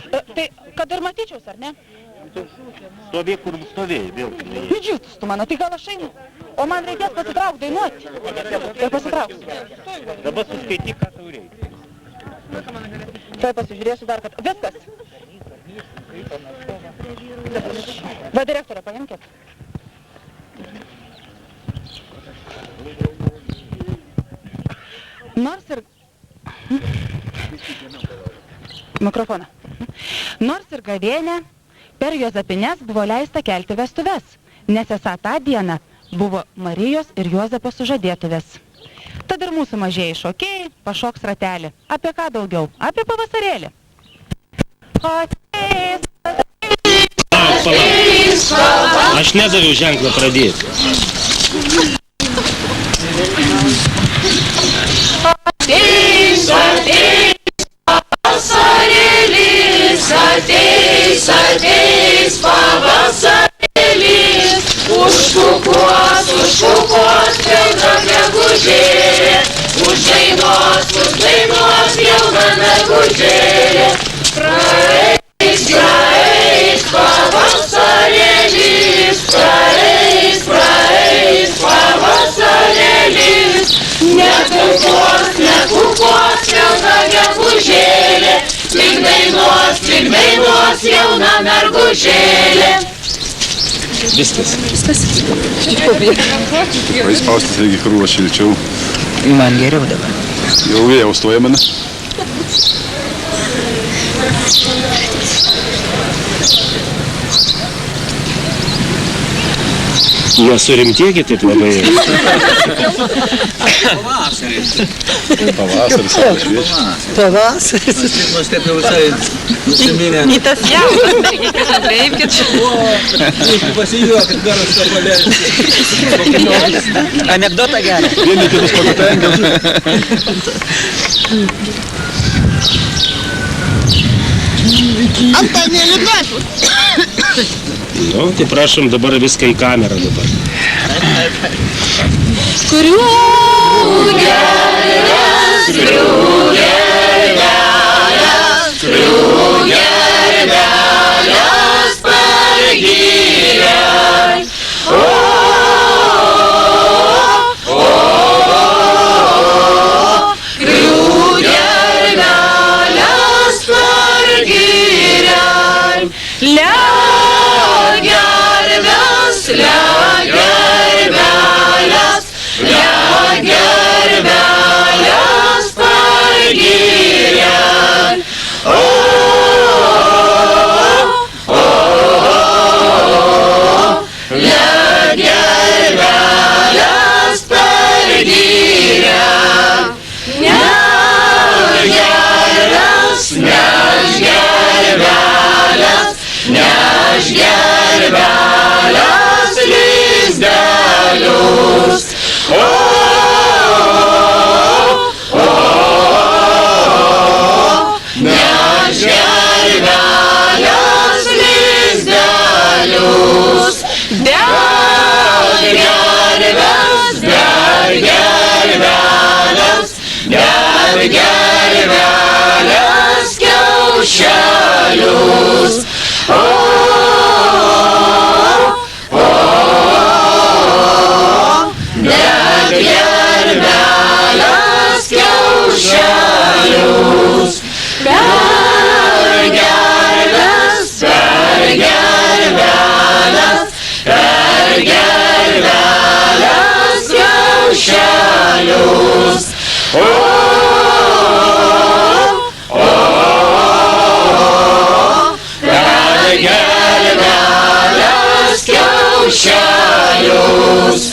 Speaker 1: Tai, kad ir matyčiaus, ar ne?
Speaker 2: Stovėk, kur stovėjai, vėl.
Speaker 1: Didžiutis tu mano, tai gal aš einu. O man reikės pasitraukti, dainuoti. Ir pasitrauksiu.
Speaker 2: Dabar suskaityk, ką tau reikia.
Speaker 1: Tai pasižiūrėsiu dar, kad... Viskas. Va, direktorė, paimkit. Nors ir... Mikrofoną. Nors ir gavėnė, per Juozapines buvo leista kelti vestuves, nes esą tą dieną buvo Marijos ir Juozapo sužadėtuvės. Tad ir mūsų mažieji šokėjai pašoks ratelį. Apie ką daugiau? Apie pavasarėlį. Ateis,
Speaker 2: Palauk. Aš nedaviau ženklą pradėti.
Speaker 16: Ateis, ateis, pavasarėlis, ateis, ateis, pavasarėlis, užkukuos, pilna gegužėlė, uždainuos, pilna gegužėlė, praeis, praeis, pavasarėlis, praeis, praeis, pavasarėlis, nekukos, pilna gegužėlė, tik dainuos jauna mergužėlė.
Speaker 2: Viskas.
Speaker 8: Paispaustis reikia krūvą šilčiau.
Speaker 3: Man geriau dabar.
Speaker 8: Jau vėjau stoja mane.
Speaker 2: Nesurimtėkit taip labai.
Speaker 15: Pavasaris.
Speaker 8: Pavasaris, saulė šviečia.
Speaker 3: Pavasaris.
Speaker 15: Nors taip jau visai nusiminę.
Speaker 4: Į tas jaunas mergikės atkreipkit.
Speaker 15: Pasijuokit, garas kapalėlis.
Speaker 14: Anekdotą gerą.
Speaker 8: Vieni kitus patenkinti.
Speaker 3: Antanėlį duotų.
Speaker 2: Nu, tai prašom dabar viską į kamerą dabar.
Speaker 16: Skriugeras, skriugeredas, skriugeredas pargyrėj. Skriugeredas pargyrėj. Legerves, legerveles, legerveles pargyrėj. Legerveles pargyrėj. Negerves, negerveles, negerveles lizdelius. Negerveles lizdelius. Dergerves, dergerveles, dergerveles kiaušelius. Dergerveles kiaušelius. Dergerves, dergerveles, dergerveles kiaušelius. Dergerveles kiaušelius.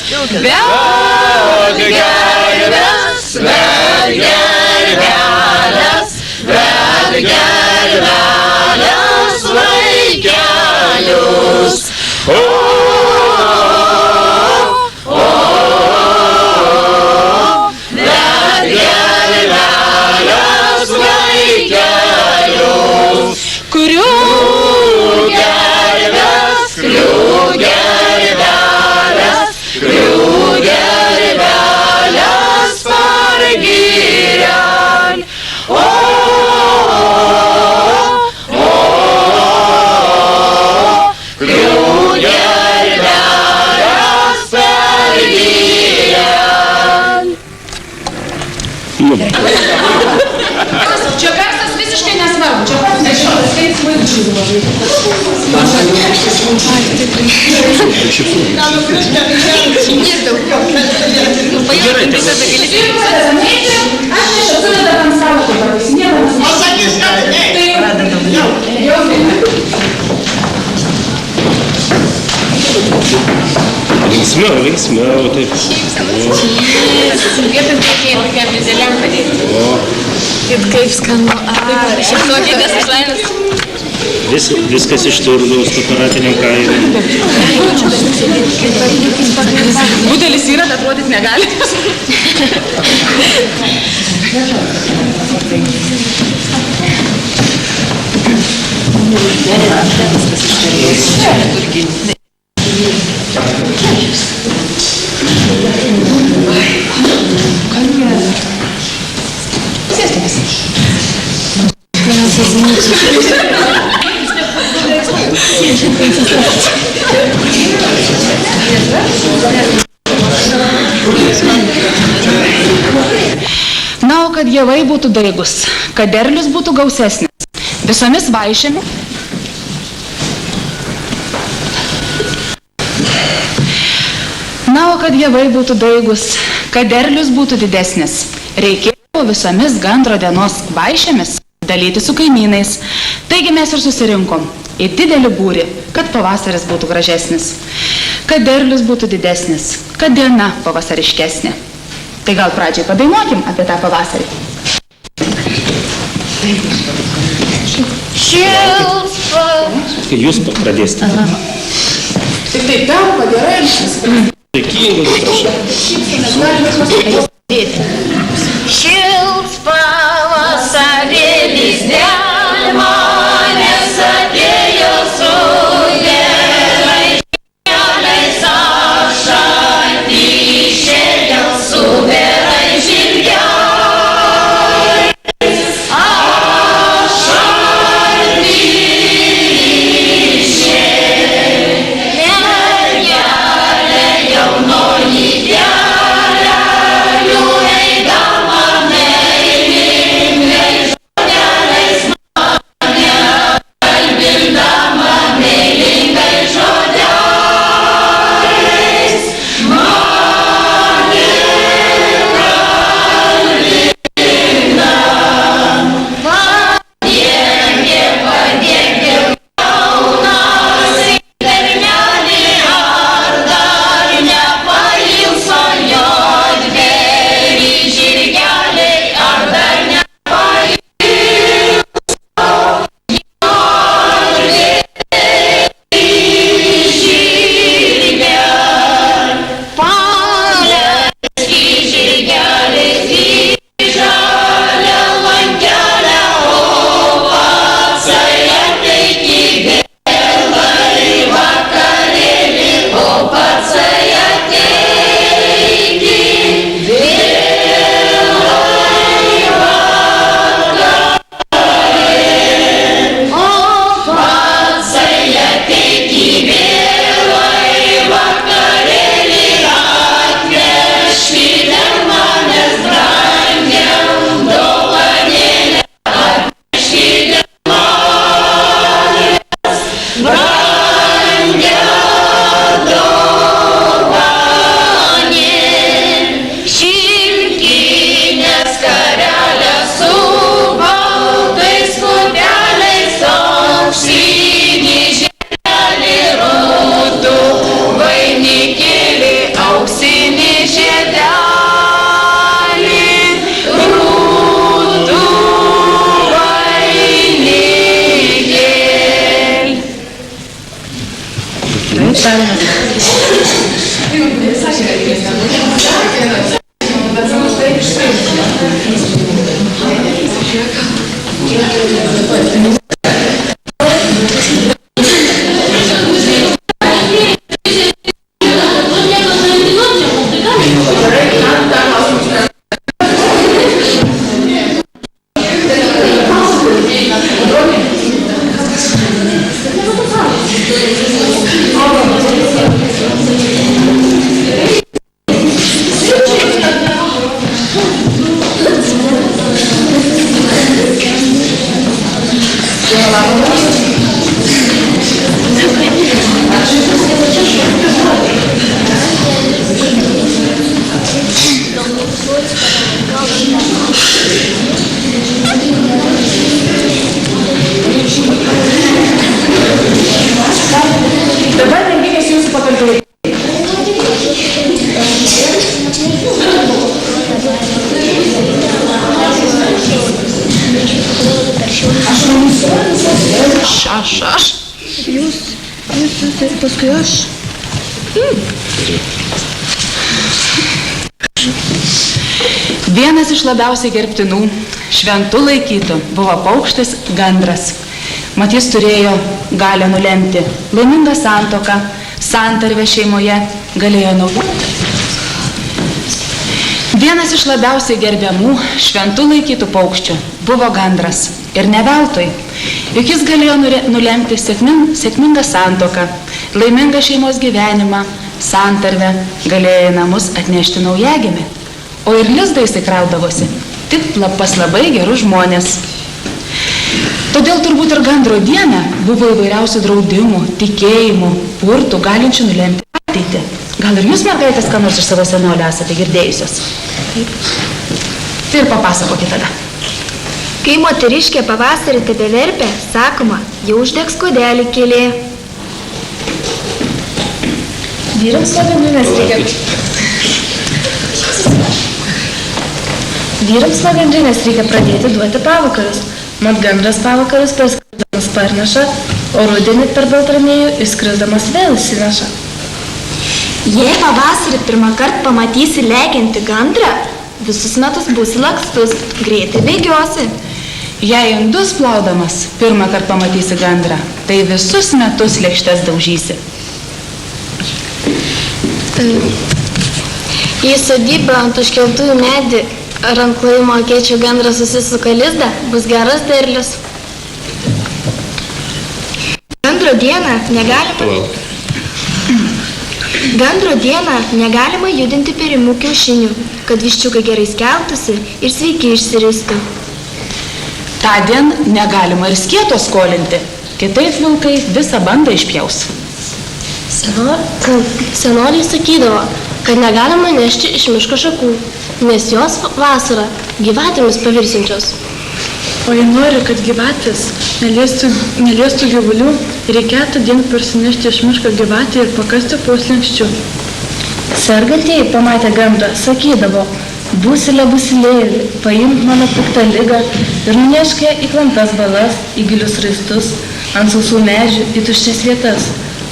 Speaker 16: Dergerves, dergerveles, dergerveles vaikelius. Dergerveles vaikelius. Skriugerves, skriugerveles, skriugerveles pargyrėj. Skriugerveles pargyrėj.
Speaker 4: Čia garsas visiškai nesvarbu. Čia pats nešiotas, kaip svaigžių.
Speaker 2: Linksmiau, linksmiau, taip.
Speaker 4: Vietam reikėjo tokiam dideliam padėti.
Speaker 11: Ir kaip skanu.
Speaker 4: Šeštuokitės išlainės.
Speaker 2: Viskas iš turgaus kooperatiniam kaime.
Speaker 4: Budelis yra, bet rodyt negali.
Speaker 1: Na, o kad javai būtų daigus, kad derlius būtų gausesnis, visomis vaišėmis. Na, o kad javai būtų daigus, kad derlius būtų didesnis, reikėjo visomis gandro dienos vaišėmis dalyti su kaimynais. Taigi mes ir susirinkom į didelį būrį, kad pavasaris būtų gražesnis, kad derlius būtų didesnis, kad diena pavasariškesnė. Tai gal pradžiai padainuokim apie tą pavasarį.
Speaker 2: Kai jūs pradėsite.
Speaker 1: Tik taip, tempa, gerai.
Speaker 2: Dėkingai, prašau.
Speaker 16: Šils pavasarėlis dėl manęs atėjo su gerai žirgeliais, aš išėjau su gerai žirgeliais. Aš išėjau mergelė jaunoji kelelių eidama meilingai žodeliais mane kalbindama meilingai žodeliais mane padėkė jaunas bernelį, ar dar nepailso jodvėrį žirgeliai, ar dar nepailso jodvėrį žirgeliai. Paleiski žirgeliais į žalią lankelę, o patsai ateik į vėlai vakarėlį, o patsai ateik į vėlai vakarėlį, o patsai ateik į vėlai vakarėlį, atneški dėl manęs brangią dovanėlę, atneški dėl manęs brangią dovanėlę. Šilkinę skarelę su baltais skudeliais, auksinį žiedelį rūtų vainikėlį, auksinį žiedelį rūtų vainikėlį.
Speaker 1: Dabar renginys jūsų pakalbėjai. Aš.
Speaker 11: Jūs ir paskui aš.
Speaker 1: Vienas iš labiausiai gerbtinų, šventų laikytų, buvo paukštis gandras. Mat jis turėjo galią nulemti laimingą santuoką, santarvę šeimoje, galėjo naudoti. Vienas iš labiausiai gerbiamų, šventų laikytų paukščių buvo gandras. Ir ne veltui, juk jis galėjo nulemti sėkmingą santuoką, laimingą šeimos gyvenimą, santarvę, galėjo į namus atnešti naujagimį. O ir lizdą įsikraudavosi tik pas labai gerus žmonės. Todėl turbūt ir gandro dieną buvo įvairiausių draudimų, tikėjimų, purtų, galinčių nulemti ateitį. Gal ir jūs, mergaitės, ką nors iš savo senolio esate girdėjusios? Taip.
Speaker 4: Tai ir papasakokit tada.
Speaker 11: Kai moteriškė pavasarį tebeverpia, sakoma, jau uždegs kodelį kėlė. Vyrams nuo gandrinės reikia pradėti duoti pavakarus. Mat gandras pavakarus perskrisdamas parneša, o rudenį per Baltramiejų išskrisdamas vėl įsineša. Jei pavasarį pirmą kartą pamatysi lekiantį gandrą, visus metus būsi lakstus, greitai bėgiosi.
Speaker 1: Jei indus plaudamas pirmą kartą pamatysi gandrą, tai visus metus lėkštes daužysi.
Speaker 11: Jei sodybą ant užkeltųjų medį ar ant klojimo akėčių gandras susisuka lizdą, bus geras derlius. Gandro dieną negalima judinti perimų kiaušinių, kad viščiukai gerai skeltųsi ir sveiki išsiristų.
Speaker 1: Tądien negalima ir skieto skolinti, kitaip vilkai visą bandą išpjaus.
Speaker 11: Senoliai sakydavo, kad negalima nešti iš miško šakų, nes jos vasarą gyvatėmis pavirsinčios.
Speaker 12: O jei nori, kad gyvatės neliestų gyvulių, reikėtų dieną parsinešti iš miško gyvatį ir pakasti po slenkščiu.
Speaker 11: Sergantieji pamatę gandrą sakydavo, būsilė būsilėlį, paimk mano piktą ligą ir nunešk ją į klampias balas, į gilius raistus, ant sausų medžių, į tuščias vietas,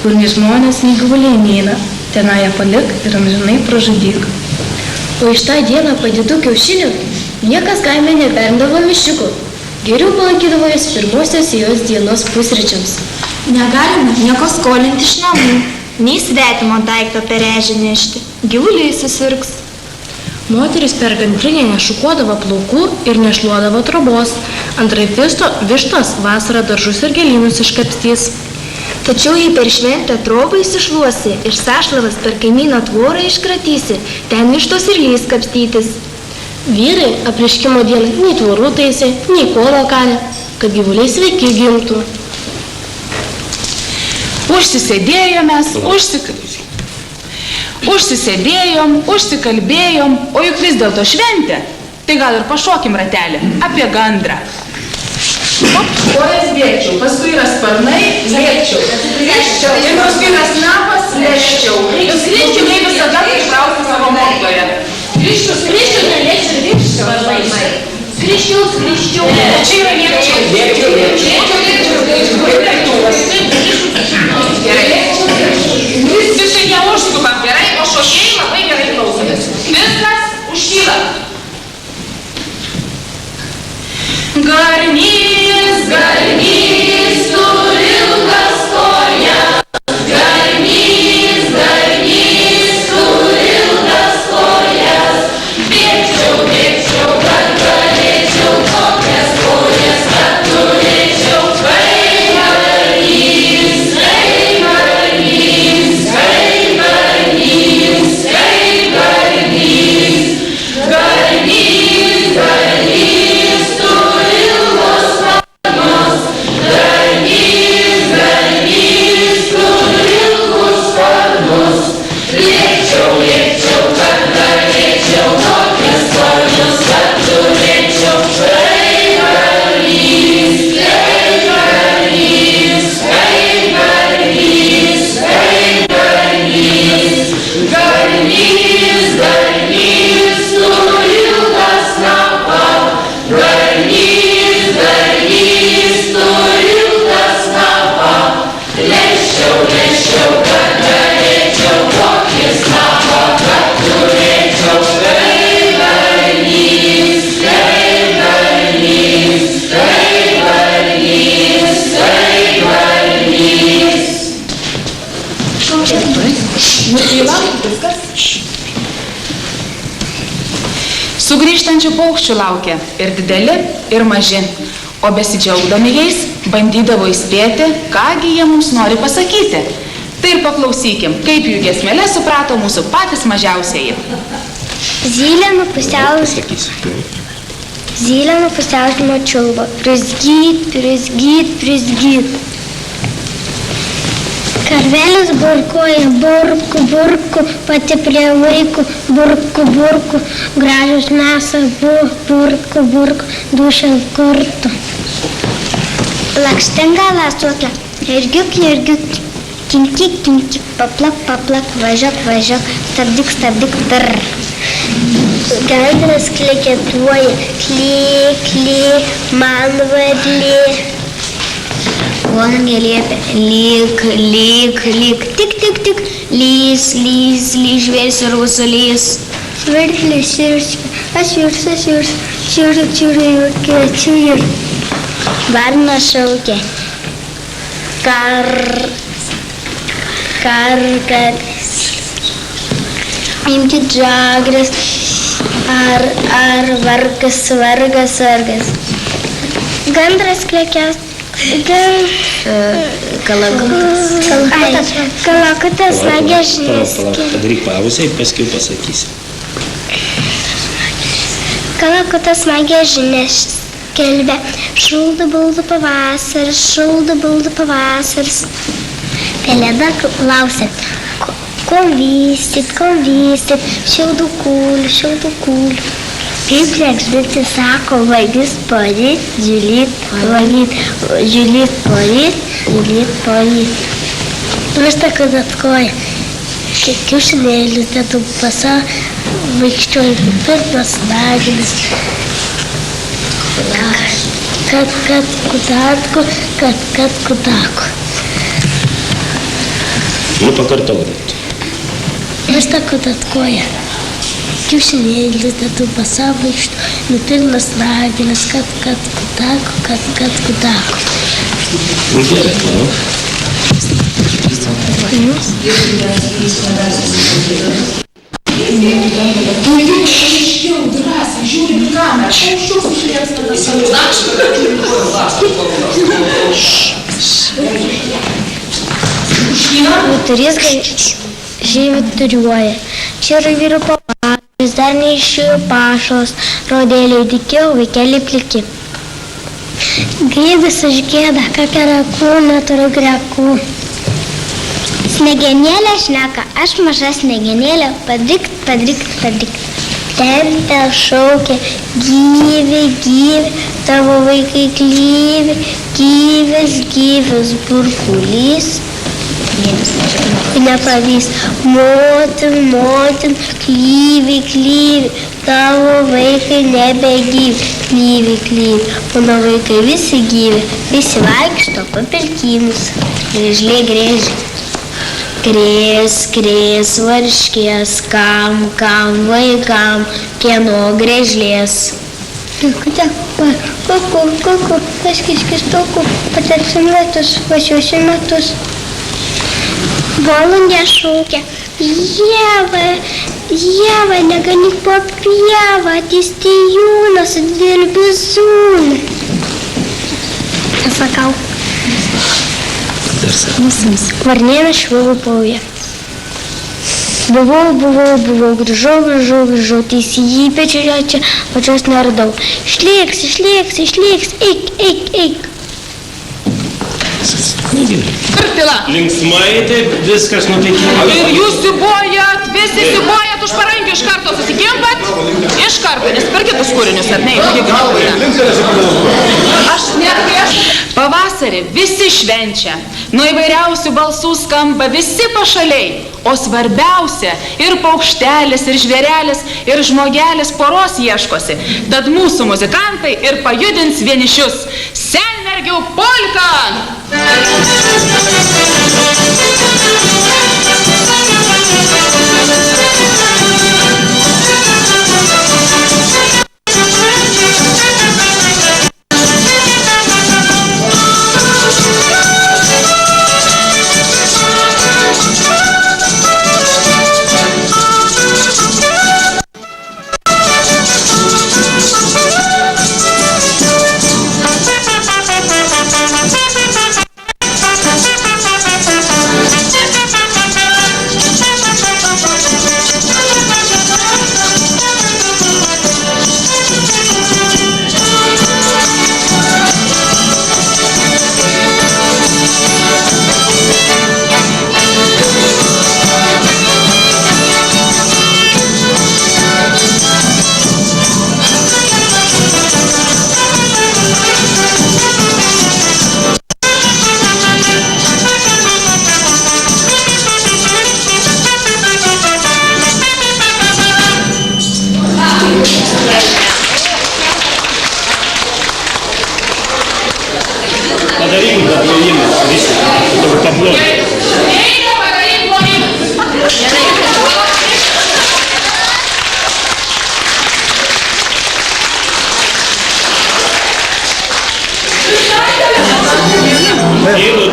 Speaker 11: kur nei žmonės, nei gyvuliai neina, tenai ją palik ir amžinai pražudyk. O iš tą dieną padėtų kiaušinių niekas kaime neperindavo viščiukų. Geriau palaikydavo jas pirmosios jos dienos pusryčiams. Negalima nieko skolinti iš namų, nei svetimo daikto per ežį nešti. Gyvuliai susirgs. Moteris per gandrinę nešukuodavo plaukų ir nešluodavo trobos. Antrai vištos vasarą daržus ir gėlynus iškapstys. Tačiau jei per šventę trobą įsišluosi ir sąšlavas per kaimyno tvorą iškratysi, ten vištos ir lys kapstytis. Vyrai apreiškimo dieną nei tvorų taisė, nei kolo kalė, kad gyvuliai sveiki gimtų.
Speaker 1: Užsisėdėjom, o juk vis dėlto šventė. Tai gal ir pašokim ratelį apie gandrą. Kojas bėgčiau, paskui yra sparnai, lėkčiau. Ir paskui yra snapas, lėkčiau. Ir skriščiau, kaip visada, ištrausiu savo mokytoją. Skriščiau, nelėkčiau, lėkčiau. Skriščiau. Čia yra lėkčiau. Gerai. Visiškai neužskubam gerai, o šokėjai labai gerai klausomės. Viskas užkyla. Garnys, turi ilgas kojas. Garnys, turi ilgas kojas. Bėgčiau, kad galėčiau tokias kojas, kad turėčiau. Sugrįžtančių paukščių laukia ir dideli, ir maži, o besidžiaugdami jais bandydavo įspėti, kągi jie mums nori pasakyti. Tai ir paklausykim, kaip jų giesmelę suprato mūsų patys mažiausieji.
Speaker 11: Zylė nupusiausimo čiulba, prizgyt.
Speaker 17: Karvelis burkuoja, burku, burku, pati prie vaikų, burku, burku, gražius mes abu, burku, burku, dušel kurtu. Lakštinga lasuoklė, irgiuk, kimkik, kimkik, paplak, paplak, važiuok, važiuok, stabdyk, stabdyk, brr. Gandras kleketuoja, kly, kly, man varlė. Volungė liepia, lyg, lyg, lyg, tik, tik, tik, lys, lys, lys, žvėris ir rusulys. Svirtlės, sirskė, asiurs, asiurs, čiūrė, čiūrė, jūrkė, čiūrė. Varna šaukė, kar, kar, kar. Imti džagras, ar, vargas, vargas, vargas. Gandras klekės. Kalakutas nagežinės.
Speaker 2: Padaryk pauzę ir paskiau pasakysi.
Speaker 17: Kalakutas nagežinės skelbia. Šulda bulda pavasaris. Pelėda klausia. Ko vystyt, šiaudų kūlių. Kaip lėksbėti sako, vagis poryt, žiūlyt poryt. Vista, kad atkoja. Kiaušinėlis dedu pasą, vaikščioju pirmas naginis. Kad kudatku.
Speaker 2: Nu, pakartok.
Speaker 17: Vista, kad atkoja. Kiaušinėlis dedu pasą, vaikščioju pirmas naginis. Kad kudatku.
Speaker 2: Nu, gerai, manau.
Speaker 17: Vyturys žyvi turiuoja. Čia yra vyru pavasaris, dar neišėjo pašalas, rodėliai dikėjo, vaikeliai pliki. Gėdas aš gėda, kakerakų, neturiu grekų. Smegenėlė šneka, aš maža smegenėlė, padrikt. Tempė šaukia, gyvi, tavo vaikai klyvi, gyvis, burkulys. Nepavys, motin, klyvi, tavo vaikai nebegyvi, klyvi, mano vaikai visi gyvi, visi vaikšto papilkymus, grėžlė. Krės, varškės, kam, vaikam, kieno grėžlės. Kuku, paskiškis tuku, patarsim metus, važiuosim metus. Volungė šaukia, Jeva, neganik po pievą, ateis tijūnas su dideliu bizūnu. Sakau. Varnėnas švilpauja. Buvau, grįžau, teisėjai pečioje čia, pačios neradau. Išlieks, eik.
Speaker 2: Linksmai taip viskas nuteikimo.
Speaker 4: Ir jūs siubojat, visi siubojat už parankių iš karto susikimpat? Iš karto, nes per kitus kūrinius, ar ne? Aš net prieš. Pavasarį visi švenčia, nuo įvairiausių balsų skamba visi pašaliai, o svarbiausia ir paukštelis, ir žvėrelis, ir žmogelis poros ieškosi. Tad mūsų muzikantai ir pajudins vienišius. Senmergių polka!
Speaker 2: Чтобы табло.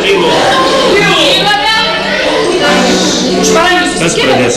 Speaker 2: Tylu. Kas pradės?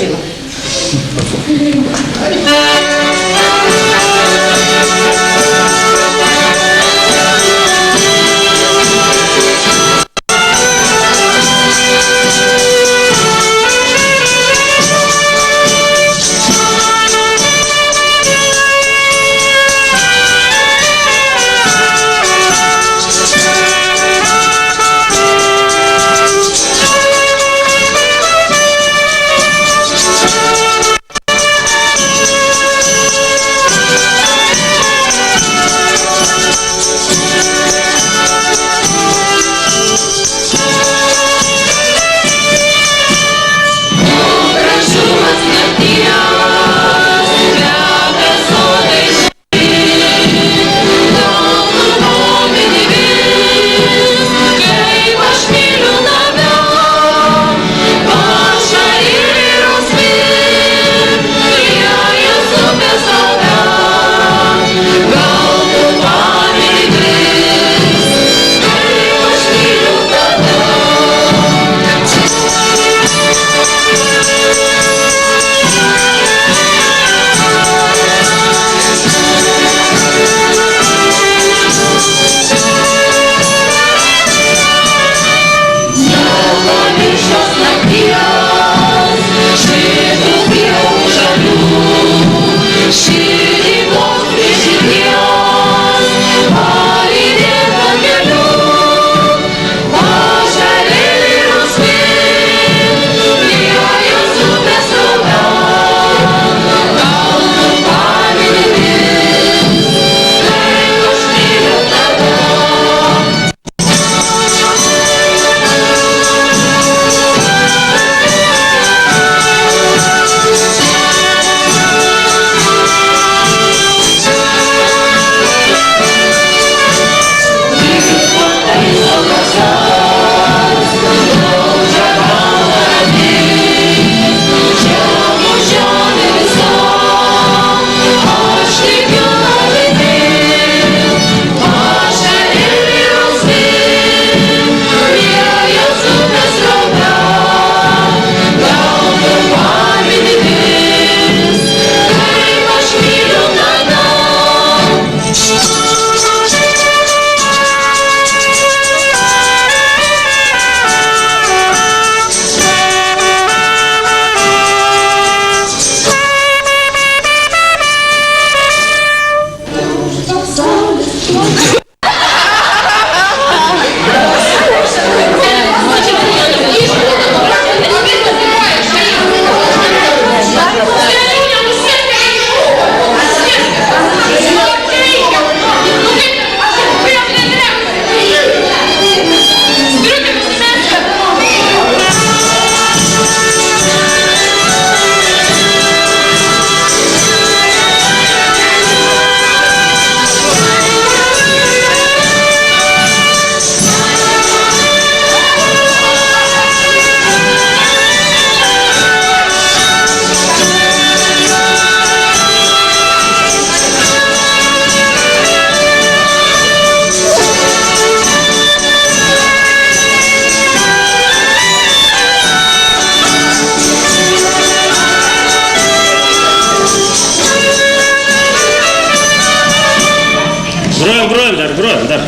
Speaker 2: Grojam dar.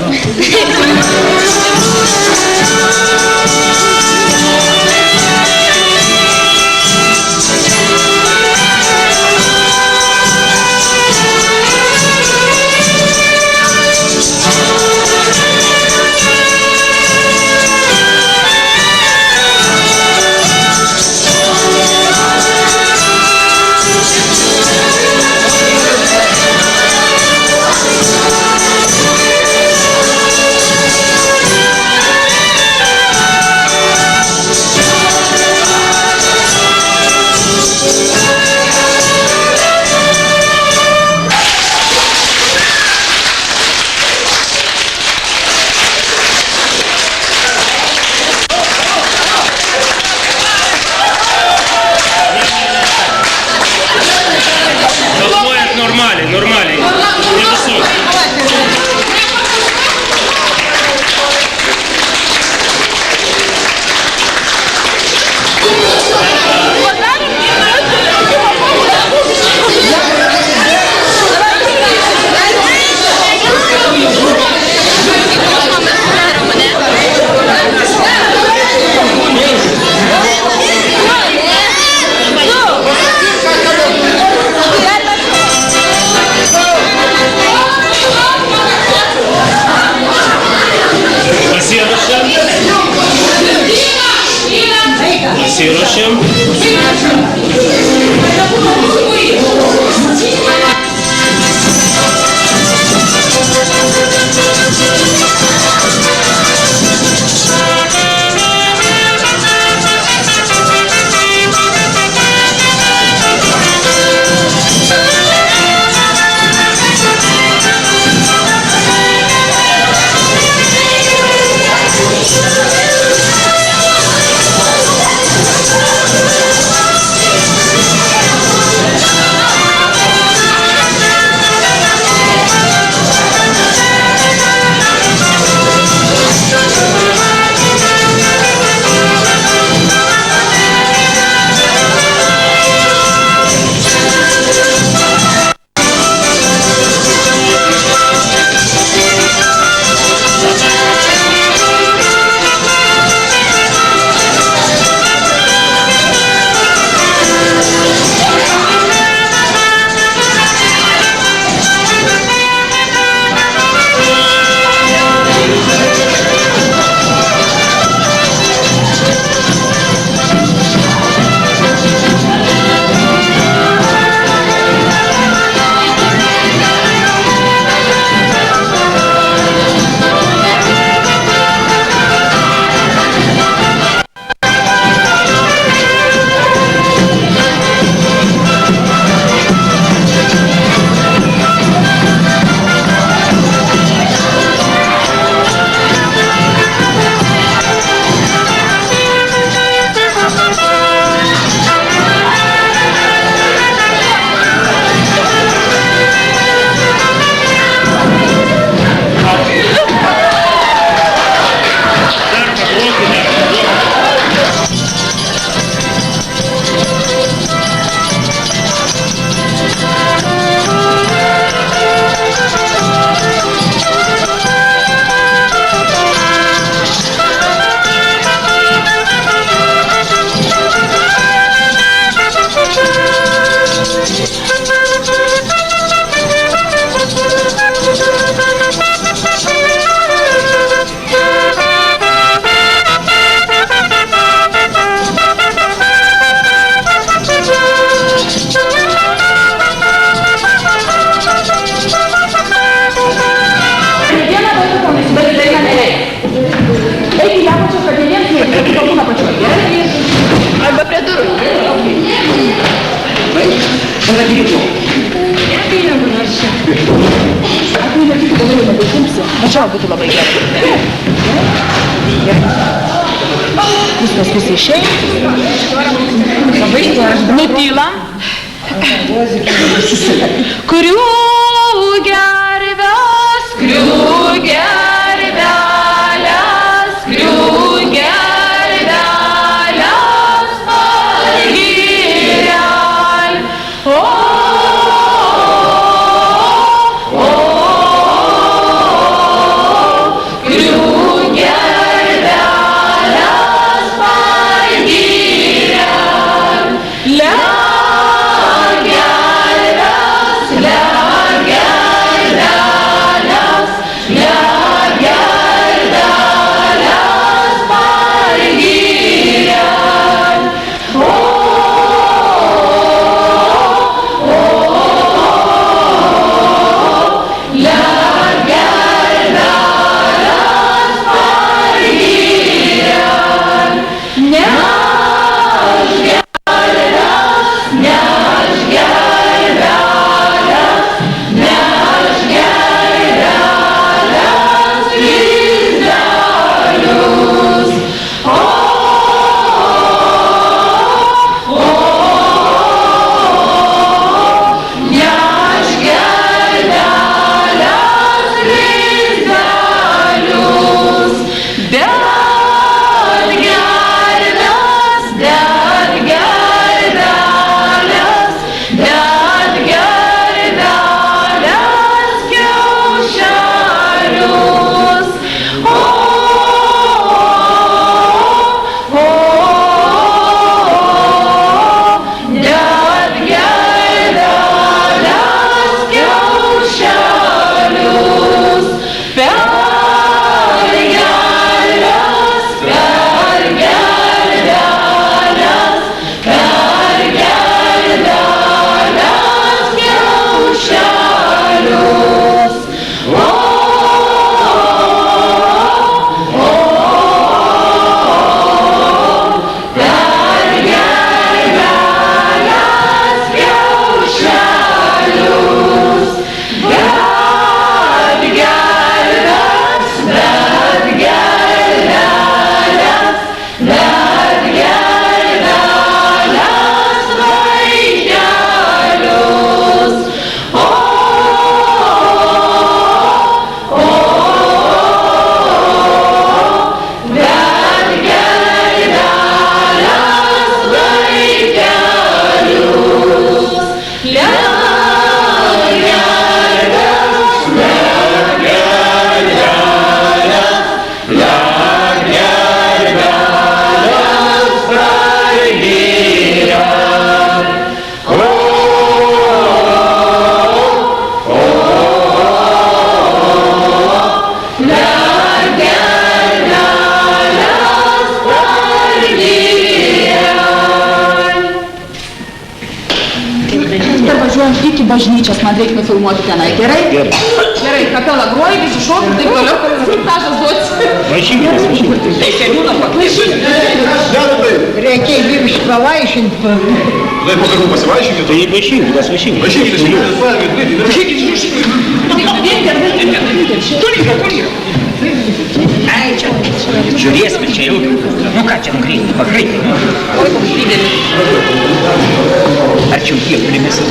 Speaker 3: Mačiau, būtų labai gerai. Viskas visi išėjai. Labai
Speaker 4: Nutylam. Kriu gervės, kriu gervelės, kriu gervelės, pagirel.
Speaker 16: La
Speaker 4: dainuoti tenai, gerai? Gerai, kapelą groji, visi šokių, taip toliau, instruktažas duosi.
Speaker 14: Vašykinas.
Speaker 4: Tai seniūną pakviesti.
Speaker 14: Reikia jį pavaišinti.
Speaker 8: Lai po karų pasivaišykit.
Speaker 2: Tai jį vašynkit, mes vašynkit.
Speaker 8: Vašynkit.
Speaker 14: Ai, čia. Žiūrėsime, čia jau. Nu ką čia nugreitai, pagreitai.
Speaker 4: Oi, koks didelis.
Speaker 14: Arčiau tiek primisas.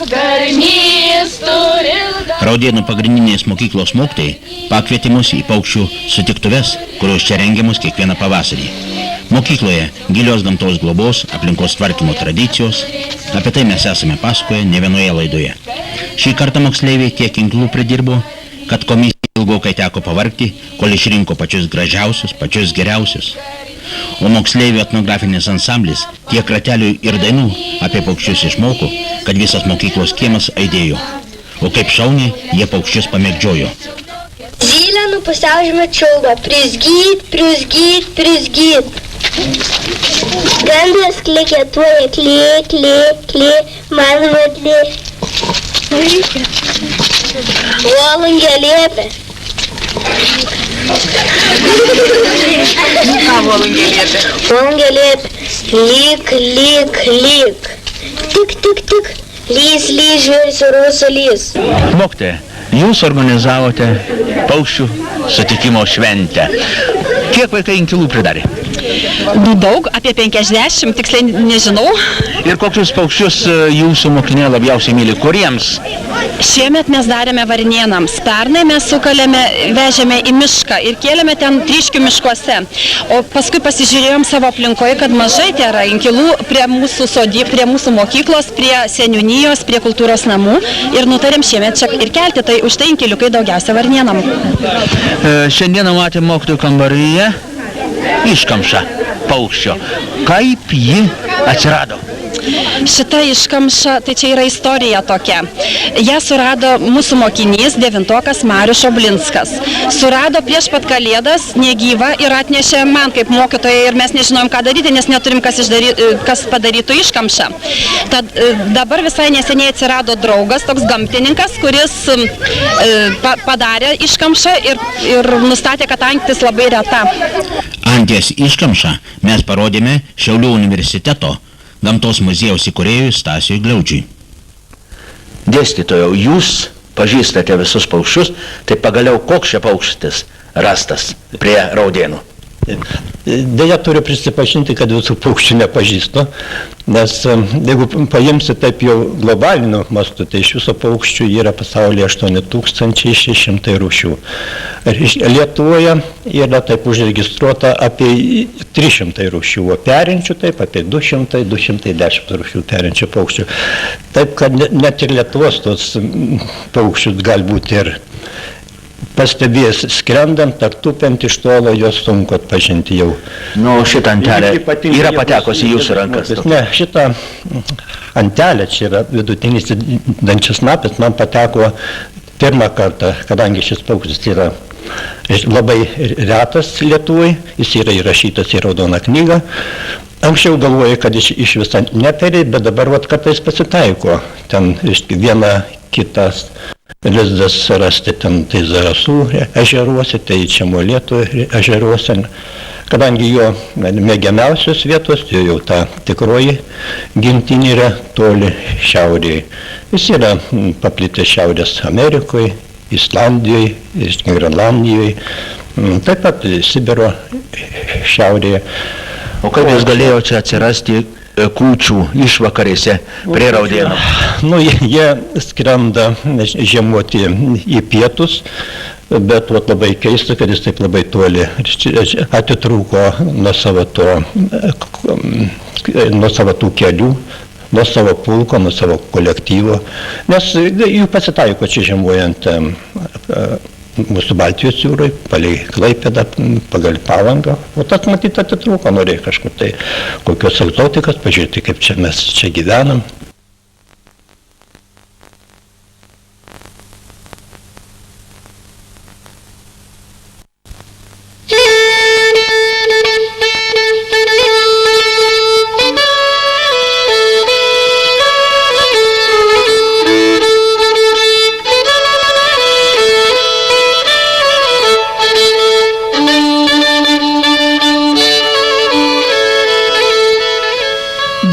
Speaker 16: Garnys turi.
Speaker 7: Raudėnų pagrindinės mokyklos mokytojai pakvietė mus į paukščių sutiktuves, kurios čia rengiamos kiekvieną pavasarį. Mokykloje gilios gamtos globos, aplinkos tvarkymo tradicijos, apie tai mes esame pasakoję ne vienoje laidoje. Šį kartą moksleiviai tiek inkilų pridirbo, kad komisijai ilgokai teko pavargti, kol išrinko pačius gražiausius, pačius geriausius. O moksleivių etnografinis ansamblis tiek ratelių ir dainų apie paukščius išmoko, kad visas mokyklos kiemas aidėjo. O kaip šauniai jie paukščius pamėgdžiojo.
Speaker 17: Zylė nu pusiaužemio čiulba, prizgyt, prizgyt, prizgyt. Gandras klikėtuoja, kli, kli, kli, man vadli. Volungė liepė.
Speaker 4: Ką volungė liepė?
Speaker 17: Volungė liepė. Lyk, lyk, lyk. Tik, tik, tik. Lys, lys, žvirsi, rusų lys.
Speaker 7: Mokytoja, jūs organizavote paukščių sutikimo šventę. Kiek vaikai inkilų pridarė?
Speaker 1: Daug, apie 50, tiksliai nežinau.
Speaker 7: Ir kokius paukščius jūsų mokiniai labiausiai myli? Kuriems?
Speaker 1: Šiemet mes darėme varnėnams. Pernai mes sukalėme, vežėme į mišką ir kėlėme ten Tryškių miškuose. O paskui pasižiūrėjom savo aplinkoje, kad mažai tėra inkilų prie mūsų mokyklos, prie seniūnijos, prie kultūros namų ir nutarėm šiemet čia ir kelti. Tai už tai inkiliukai daugiausia varnėnam.
Speaker 7: Šiandieną matėm mokytojų kambaryje iškamšą paukščio. Kaip ji atsirado?
Speaker 1: Šita iškamša, tai čia yra istorija tokia. Ją surado mūsų mokinys, 9-okas Marius Šoblinskas. Surado prieš pat Kalėdas negyvą ir atnešė man kaip mokytojai ir mes nežinojom, ką daryti, nes neturim kas padarytų iškamšą. Tad dabar visai neseniai atsirado draugas, toks gamtininkas, kuris padarė iškamšą ir nustatė, kad antis labai reta.
Speaker 7: Anties iškamšą mes parodėme Šiaulių universiteto gamtos muziejaus įkūrėjui Stasiui Gliaudžiui. Dėstytojau, jūs pažįstate visus paukščius, tai pagaliau koks čia paukštis rastas prie Raudėnų?
Speaker 18: Deja, turiu prisipažinti, kad visų paukščių nepažįstu, nes jeigu paimsi taip jau globaliniu mastu, tai iš viso paukščių yra pasaulyje 8600 rūšių. Lietuvoje yra taip užregistruota apie 300 rūšių, o perinčių taip apie 200-210 rūšių perinčių paukščių. Taip, kad net ir Lietuvos tos paukščius galbūt ir pastebėjęs skrendant ar tupiant iš tolo, jos sunku atpažinti jau.
Speaker 7: Nu, šitą antelę yra patekusi jūsų rankas?
Speaker 18: Ne, šitą antelę, čia yra vidutinis dančiasnapis, man pateko pirmą kartą, kadangi šis paukštis yra labai retas Lietuvai, jis yra įrašytas į raudoną knygą. Anksčiau galvoju, kad iš viso neperi, bet dabar kartais pasitaiko. Ten viena kitas lizdas rasti ten tai Zarasų ežeruose, tai čia Molėtų ežeruose. Kadangi jo mėgiamiausios vietos, jau ta tikroji gimtinė yra toli šiaurėje. Jis yra paplitęs Šiaurės Amerikoje, Islandijoje, Grenlandijoje, taip pat Sibiro šiaurėje.
Speaker 7: O kaip jis galėjo čia atsirasti kūčių išvakarėse prie Raudėnų?
Speaker 18: Nu, jie skrenda žiemoti į pietus, bet labai keista, kad jis taip labai toli atitrūko nuo savo tų kelių, nuo savo pulko, nuo savo kolektyvo, nes jų pasitaiko čia žiemuojant mūsų Baltijos jūrai, palei Klaipėdą, pagal Palangą, o tas matyt atitrūko, norėjo kažkur tai kokios egzotikos, pažiūrėti, kaip čia mes čia gyvenam.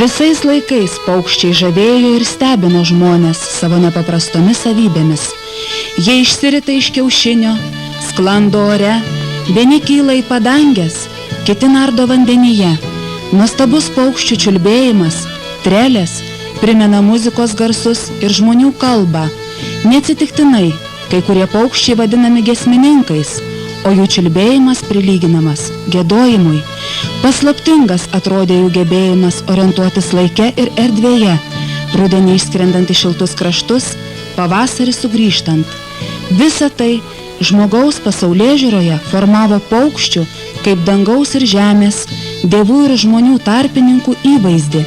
Speaker 1: Visais laikais paukščiai žavėjo ir stebino žmonės savo nepaprastomis savybėmis. Jie išsirita iš kiaušinio, sklando ore, vieni kyla į padangės, kiti nardo vandenyje. Nuostabus paukščių čiulbėjimas, trelės, primena muzikos garsus ir žmonių kalbą. Neatsitiktinai, kai kurie paukščiai vadinami giesmininkais, o jų čiulbėjimas prilyginamas giedojimui. Paslaptingas atrodė jų gebėjimas orientuotis laike ir erdvėje, rudenį išskrendant į šiltus kraštus, pavasarį sugrįžtant. Visa tai žmogaus pasaulėžiūroje formavo paukščių, kaip dangaus ir žemės, dievų ir žmonių tarpininkų įvaizdį,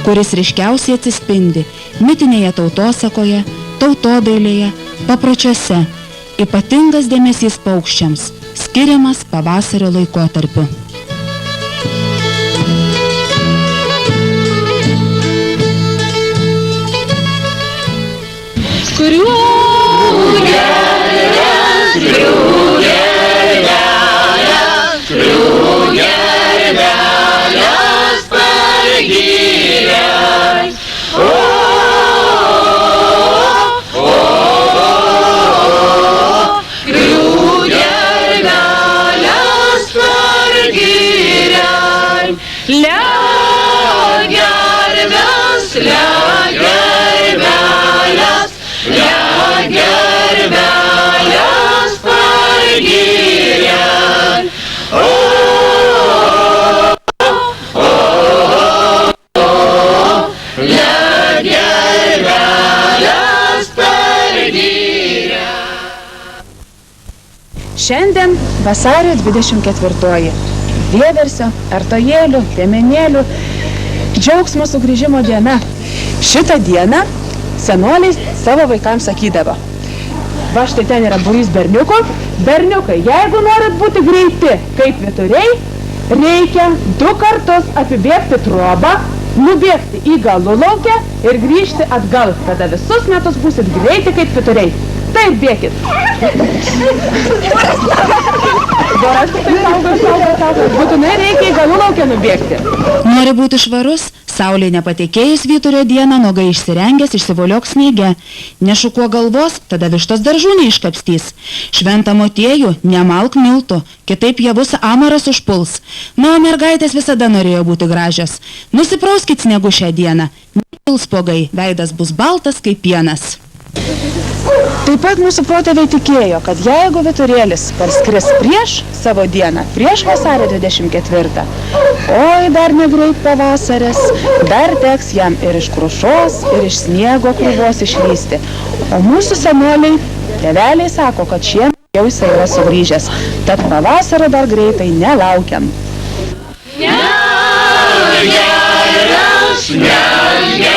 Speaker 1: kuris ryškiausiai atsispindi mitinėje tautosakoje, tautodailėje, papročiuose. Ypatingas dėmesys paukščiams skiriamas pavasario laikotarpiu.
Speaker 4: Šiandien vasario 24. Vieversio, artojėlių, piemenėlių, džiaugsmo sugrįžimo diena. Šitą dieną senoliai savo vaikams sakydavo: va štai ten yra būrys berniukų. Berniukai, jeigu norit būti greiti kaip vyturiai, reikia 2 kartus apibėgti trobą, nubėgti į galulaukę ir grįžti atgal. Tada visus metus būsit greiti kaip vyturiai. Taip, bėkit. Būtinai reikia į galulaukę nubėgti.
Speaker 1: Nori būti švarus? Saulė nepatekėjus vyturio dieną, nuogai išsirengęs, išsivoliok sniege. Nešukuo galvos, tada vištos daržų neiškapstys. Šventą motiejų nemalk miltų, kitaip javus amaras užpuls. Na, o mergaitės visada norėjo būti gražios. Nusiprauskit sniegu šią dieną. Nekils spuogai, veidas bus baltas kaip pienas.
Speaker 4: Taip pat mūsų protėviai tikėjo, kad jeigu vyturėlis parskris prieš savo dieną, prieš vasario 24, oi, dar negreit pavasaris, dar teks jam ir iš krušos, ir iš sniego krūvos išlysti. O mūsų senoliai, tėveliai sako, kad šiemet jau jisai yra sugrįžęs, tad pavasario dar greitai nelaukiam. Neš gervelės lizdelius,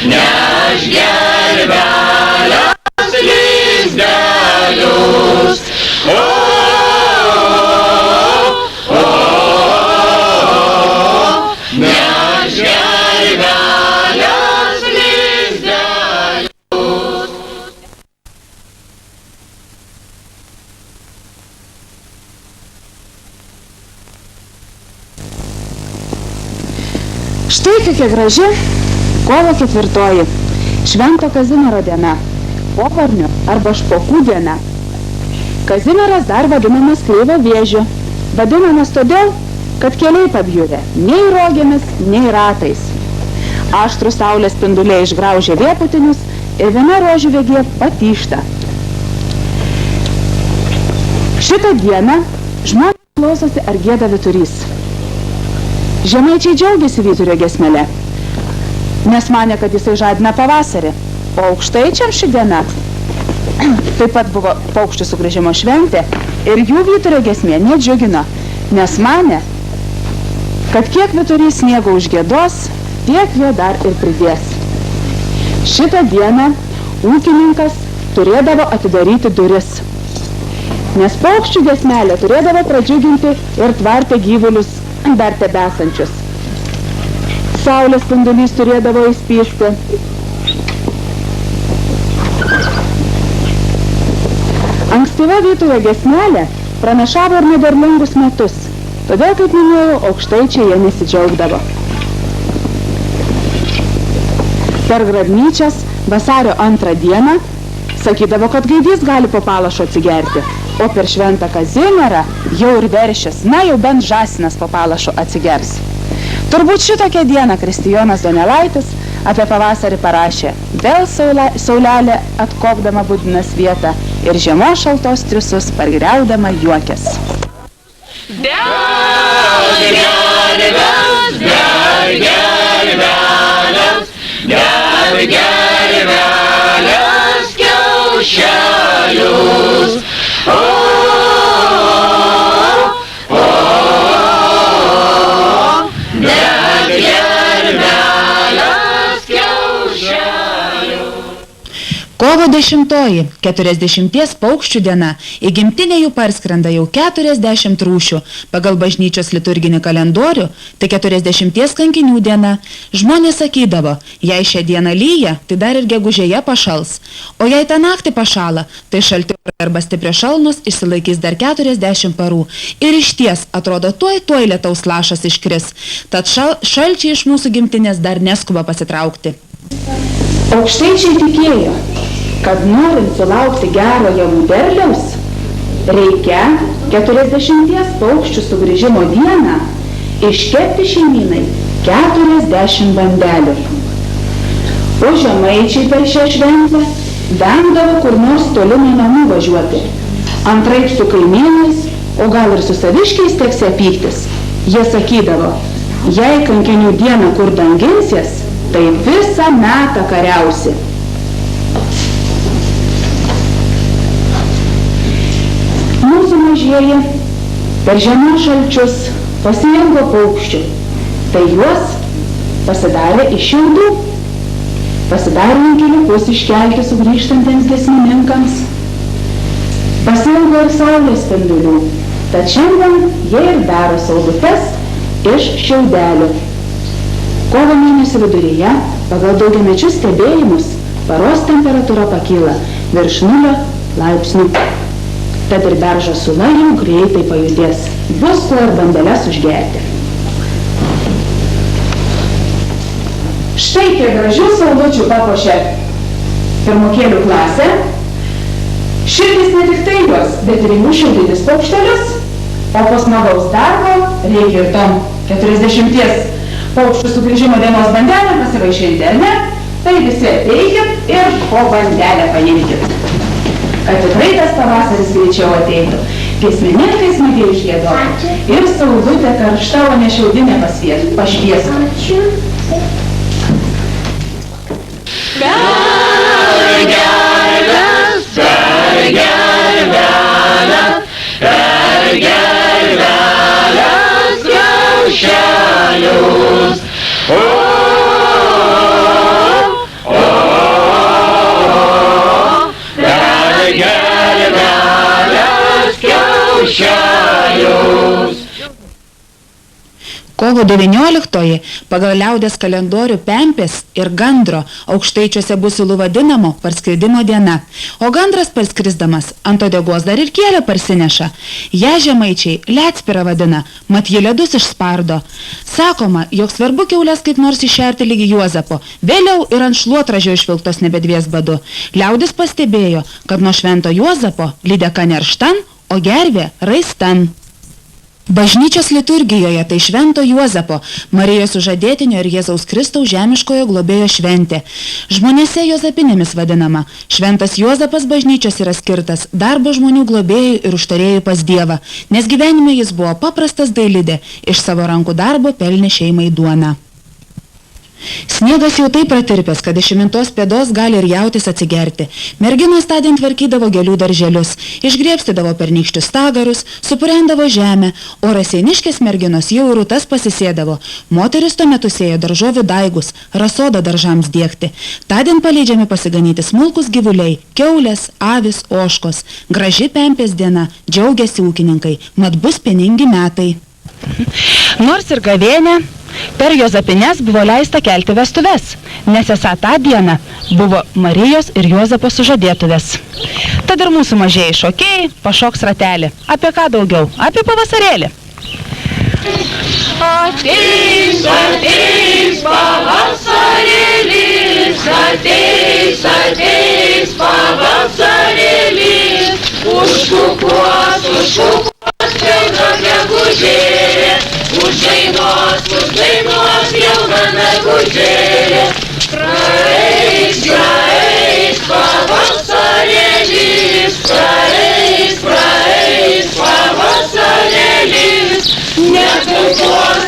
Speaker 4: neš gervelės lizdelius. Štai kokia graži kovo 4. Švento Kazimiero diena, povarnių arba špokų diena. Kazimieras dar vadinamas kreivo vėžiu. Vadinamas todėl, kad keliai pabjūrė nei rogėmis, nei ratais. Aštrus saulės spinduliai išgraužė vėputinius ir viena rožių vėgė patyšta. Šitą dieną žmonės klausosi ar gieda vyturys. Žemaičiai džiaugiasi vyturio giesmele, nes manė, kad jisai žadina pavasarį, o aukštaičiam ši diena taip pat buvo paukščių sugrįžimo šventė ir jų vyturio giesmė nedžiugino, nes manė, kad kiek vyturys sniego užgiedos, tiek jo dar ir pridės. Šitą dieną ūkininkas turėdavo atidaryti duris, nes paukščių giesmelė turėdavo pradžiuginti ir tvarte gyvulius dar tebesančius. Saulės spindulys turėdavo įspysti. Ankstyva vyturio giesmelė pranašavo ir nederlingus metus.
Speaker 1: Todėl, kaip minėjau, aukštaičiai jie nesidžiaugdavo. Per grabnyčias vasario 2 dieną sakydavo, kad gaidys gali po Palašo atsigerti, o per šventą Kazimierą jau ir veršis, na jau bent žąsinas po Palašo atsigers. Turbūt šitokią dieną Kristijonas Donelaitis apie pavasarį parašė: vėl saulelė atkopdama budinas vietą ir žiemos šaltos triusus pargriaudama juokės.
Speaker 16: Kiaušelius.
Speaker 1: Kovo 10, 40 paukščių diena, į gimtinę jų parskrenda jau 40 rūšių. Pagal bažnyčios liturginį kalendorių, tai 40 kankinių diena. Žmonės sakydavo, jei šią dieną lyja, tai dar ir gegužėje pašals. O jei tą naktį pašala, tai šalti arba stiprios šalnos išsilaikys dar 40 parų. Ir išties, atrodo, tuoj lietaus lašas iškris. Tad šalčiai iš mūsų gimtinės dar neskuba pasitraukti.
Speaker 10: Aukštaičiai tikėjo, kad norint sulaukti gero javų derliaus, reikia 40 paukščių sugrįžimo dieną iškepti šeimynai 40 bandelių. O žemaičiai per šią šventę vengdavo kur nors toli nuo namų važiuoti. Antraip su kaimynais, o gal ir su saviškiais teks pyktis. Jie sakydavo, jei kankinių dieną kur danginsies, tai visą metą kariausi. Mūsų mažieji per žiemos šalčius pasiilgo paukščių, tai juos pasidarė iš šiaudų, pasidarė inkiliukus iškelti sugrįžtantiems giesmininkams, pasiilgo ir saulės spindulių, tad šiandien jie ir daro saulutes iš šiaudelių. Kovo mėnesio viduryje, pagal daugiamečius stebėjimus, paros temperatūra pakyla virš 0 laipsnių. Tad ir beržo sula jau greitai pajudės, bus kuo ir bandeles užgerti. Štai kiek gražių saulučių papuošė pirmokėlių klasę. Širdis ne tik tai juos, bet ir jų šildytis paukštelius, o po smagaus darbo reikia ir tom 40 paukščių sugrįžimo dienos bandelę pasivaišinti, ar ne? Tai visi ateikit ir po bandelę paimkit. Kad tikrai tas pavasaris greičiau ateitų. Giesmininkai smagiai išgiedotų. Ir saulutė karšta, o ne šiaudinė pašviestų. Kovo 19 pagal liaudės kalendorių pempės ir gandro aukštaičiuose Busilų vadinamo parskridimo diena. O gandras parskrisdamas ant uodegos dar ir kielę parsineša. Ją žemaičiai liatspira vadina, mat ji ledus išspardo. Sakoma, jog svarbu kiaulės kaip nors išerti lygi Juozapo, vėliau ir ant šluotražio išvilktos nebedvies badu. Liaudis pastebėjo, kad nuo švento Juozapo lydeka nerštan, o gervė raistan. Bažnyčios liturgijoje tai švento Juozapo, Marijos sužadėtinio ir Jėzaus Kristaus žemiškojo globėjo šventė. Žmonėse Juozapinėmis vadinama. Šventas Juozapas bažnyčios yra skirtas darbo žmonių globėjui ir užtarėjui pas Dievą, nes gyvenime jis buvo paprastas dailidė, iš savo rankų darbo pelnė šeimai duoną. Sniegas jau taip pratirpęs, kad iš įmintos pėdos gali ir jautis atsigerti. Merginos tądien tvarkydavo gėlių darželius, išgriebstydavo pernykščius stagarus, supurendavo žemę, o raseiniškės merginos jau rūtas pasisėdavo. Moteris tuo metu sėjo daržovių daigus, rasodą daržams diegti. Tądien paleidžiami pasiganyti smulkus gyvuliai, kiaulės, avis, ožkos. Graži pempės diena, džiaugiasi ūkininkai, mat bus pieningi metai.
Speaker 1: Nors ir gavėnė, per Juozapines buvo leista kelti vestuves, nes esą tą dieną buvo Marijos ir Juozapo sužadėtuvės. Tad ir mūsų mažieji šokėjai pašoks ratelį. Apie ką daugiau? Apie pavasarėlį.
Speaker 16: Ateis, ateis pavasarėlis, ateis, ateis pavasarėlis, užkukuos jauna gegužėlė, uždainuos jauna gegužėlė. Praeis, praeis pavasarėlis, praeis, praeis pavasarėlis,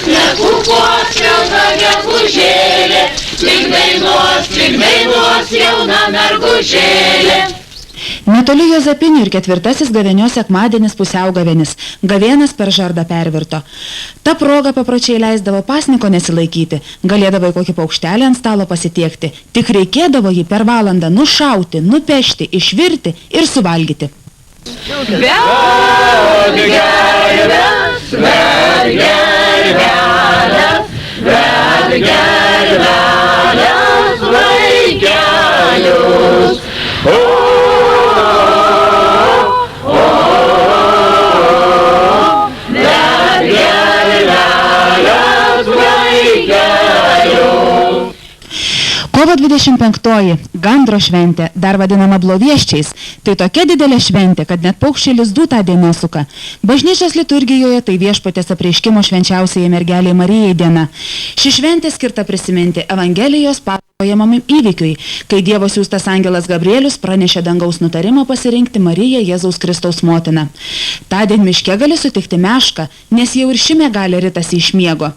Speaker 16: nekukos jauna gegužėlė, tik dainuos jauna mergužėlė.
Speaker 1: Netoli Juozapinių ir 4. gavėnios sekmadienis pusiaugavėnis, gavėnas per žardą pervirto. Ta proga papročiai leisdavo pasniko nesilaikyti, galėdavo į kokį paukštelį ant stalo pasitiekti, tik reikėdavo jį per valandą nušauti, nupešti, išvirti ir suvalgyti. Kovo 25-oji, gandro šventė, dar vadinama blovieščiais, tai tokia didelė šventė, kad net paukščiai lizdų tą dieną suka. Bažnyčios liturgijoje tai viešpaties apreiškimo švenčiausiai mergelei Marijai diena. Ši šventė skirta prisiminti Evangelijos pasakojamam įvykiui, kai Dievo siųstas angelas Gabrielius pranešė dangaus nutarimą pasirinkti Mariją Jėzaus Kristaus motiną. Tądien miške gali sutikti mešką, nes jau ir ši mergelė ritasi iš miego.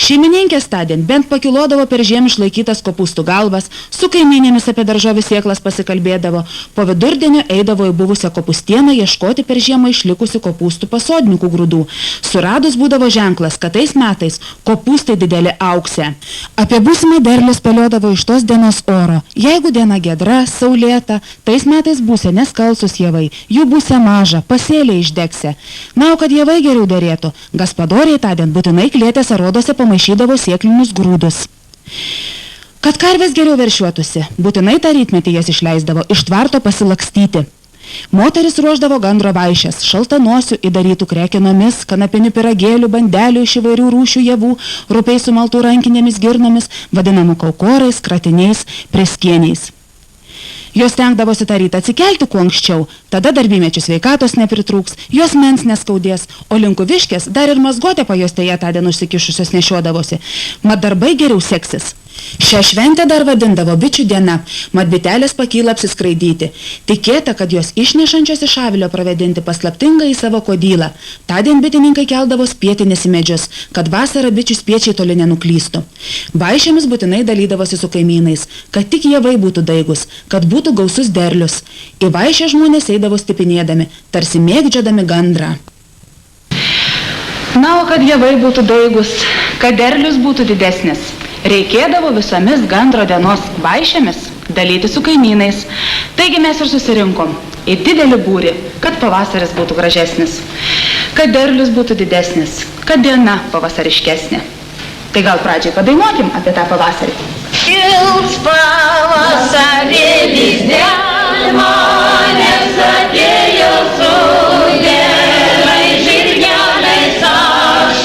Speaker 1: Šeimininkės tądien bent pakilodavo per žiemą išlaikytas kopūstų galvas, su kaimynėmis apie daržovių sėklas pasikalbėdavo, po vidurdienio eidavo į buvusią kopūstieną ieškoti per žiemą išlikusių kopūstų pasodininkų grūdų. Suradus būdavo ženklas, kad tais metais kopūstai didelė auksė. Apie būsimą derlių spėliodavo iš tos dienos oro. Jeigu diena giedra, saulėta, tais metais būsė neskalsus javai, jų būsė maža, pasėliai išdegsė. Na, o kad javai geriau derėtų, gaspadoriai tądien būtinai klėtėse rodose pamaišydavo sėklinius grūdus. Kad karvės geriau veršiuotųsi, būtinai tą rytmetį jas išleisdavo iš tvarto pasilakstyti. Moteris ruošdavo gandro vaišes, šaltanosių įdarytų krekinomis, kanapinių piragėlių, bandelių iš įvairių rūšių javų, rupiai sumaltų rankinėmis girnomis, vadinamų kaukorais, kratiniais, preskieniais. Jos stengdavosi tą rytą atsikelti kuo anksčiau, tada darbymečių sveikatos nepritrūks, jos mens neskaudės, o linkuviškės dar ir mazgotę pajostėje tądien užsikišusios nešiodavosi, mat darbai geriau seksis. Šią šventę dar vadindavo bičių diena, mat bitelės pakyla apsiskraidyti. Tikėta, kad jos išnešančios iš avilio pravedinti paslaptingą į savo kodylą. Tądien bitininkai keldavo spietinės į medžius, kad vasarą bičių spiečiai toli nenuklystų. Vaišėmis būtinai dalydavosi su kaimynais, kad tik javai būtų daigus, kad būtų gausus derlius. Į vaišę žmonės eidavo stipinėdami, tarsi mėgdžiodami gandrą.
Speaker 4: Na, o kad javai būtų daigus, kad derlius būtų didesnis, reikėdavo visomis gandro dienos vaišėmis dalyti su kaimynais. Taigi mes ir susirinkom į didelį būrį, kad pavasaris būtų gražesnis, kad derlius būtų didesnis, kad diena pavasariškesnė. Tai gal pradžiai padainuokim apie tą pavasarį.
Speaker 16: Kils pavasarėlis dėl manęs atėjo su gerai žirgeliais aš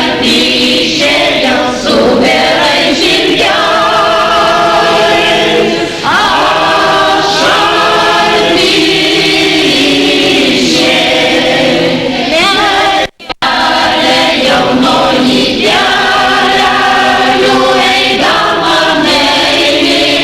Speaker 16: atišėjau su gerai žirgeliais. Aš atišėjau jaunoji gerelių eidama meiliai.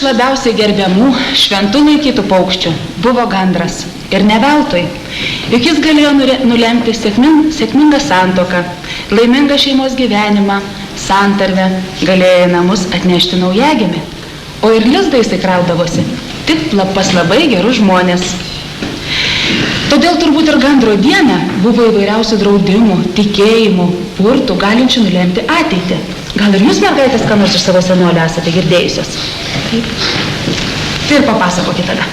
Speaker 4: labiausiai gerbiamų, šventų laikytų paukščių buvo gandras. Ir ne veltui. Juk jis galėjo nulemti sėkmingą santuoką, laimingą šeimos gyvenimą, santarvę, galėjo į namus atnešti naujagimį. O ir lizdą įsikraudavosi tik pas labai gerus žmonės. Todėl turbūt ir gandro dieną buvo įvairiausių draudimų, tikėjimų, purtų, galinčių nulemti ateitį. Gal ir jūs, mergaitės, ką nors iš savo senolio esate girdėjusios? Taip. Tai ir papasakokit tada.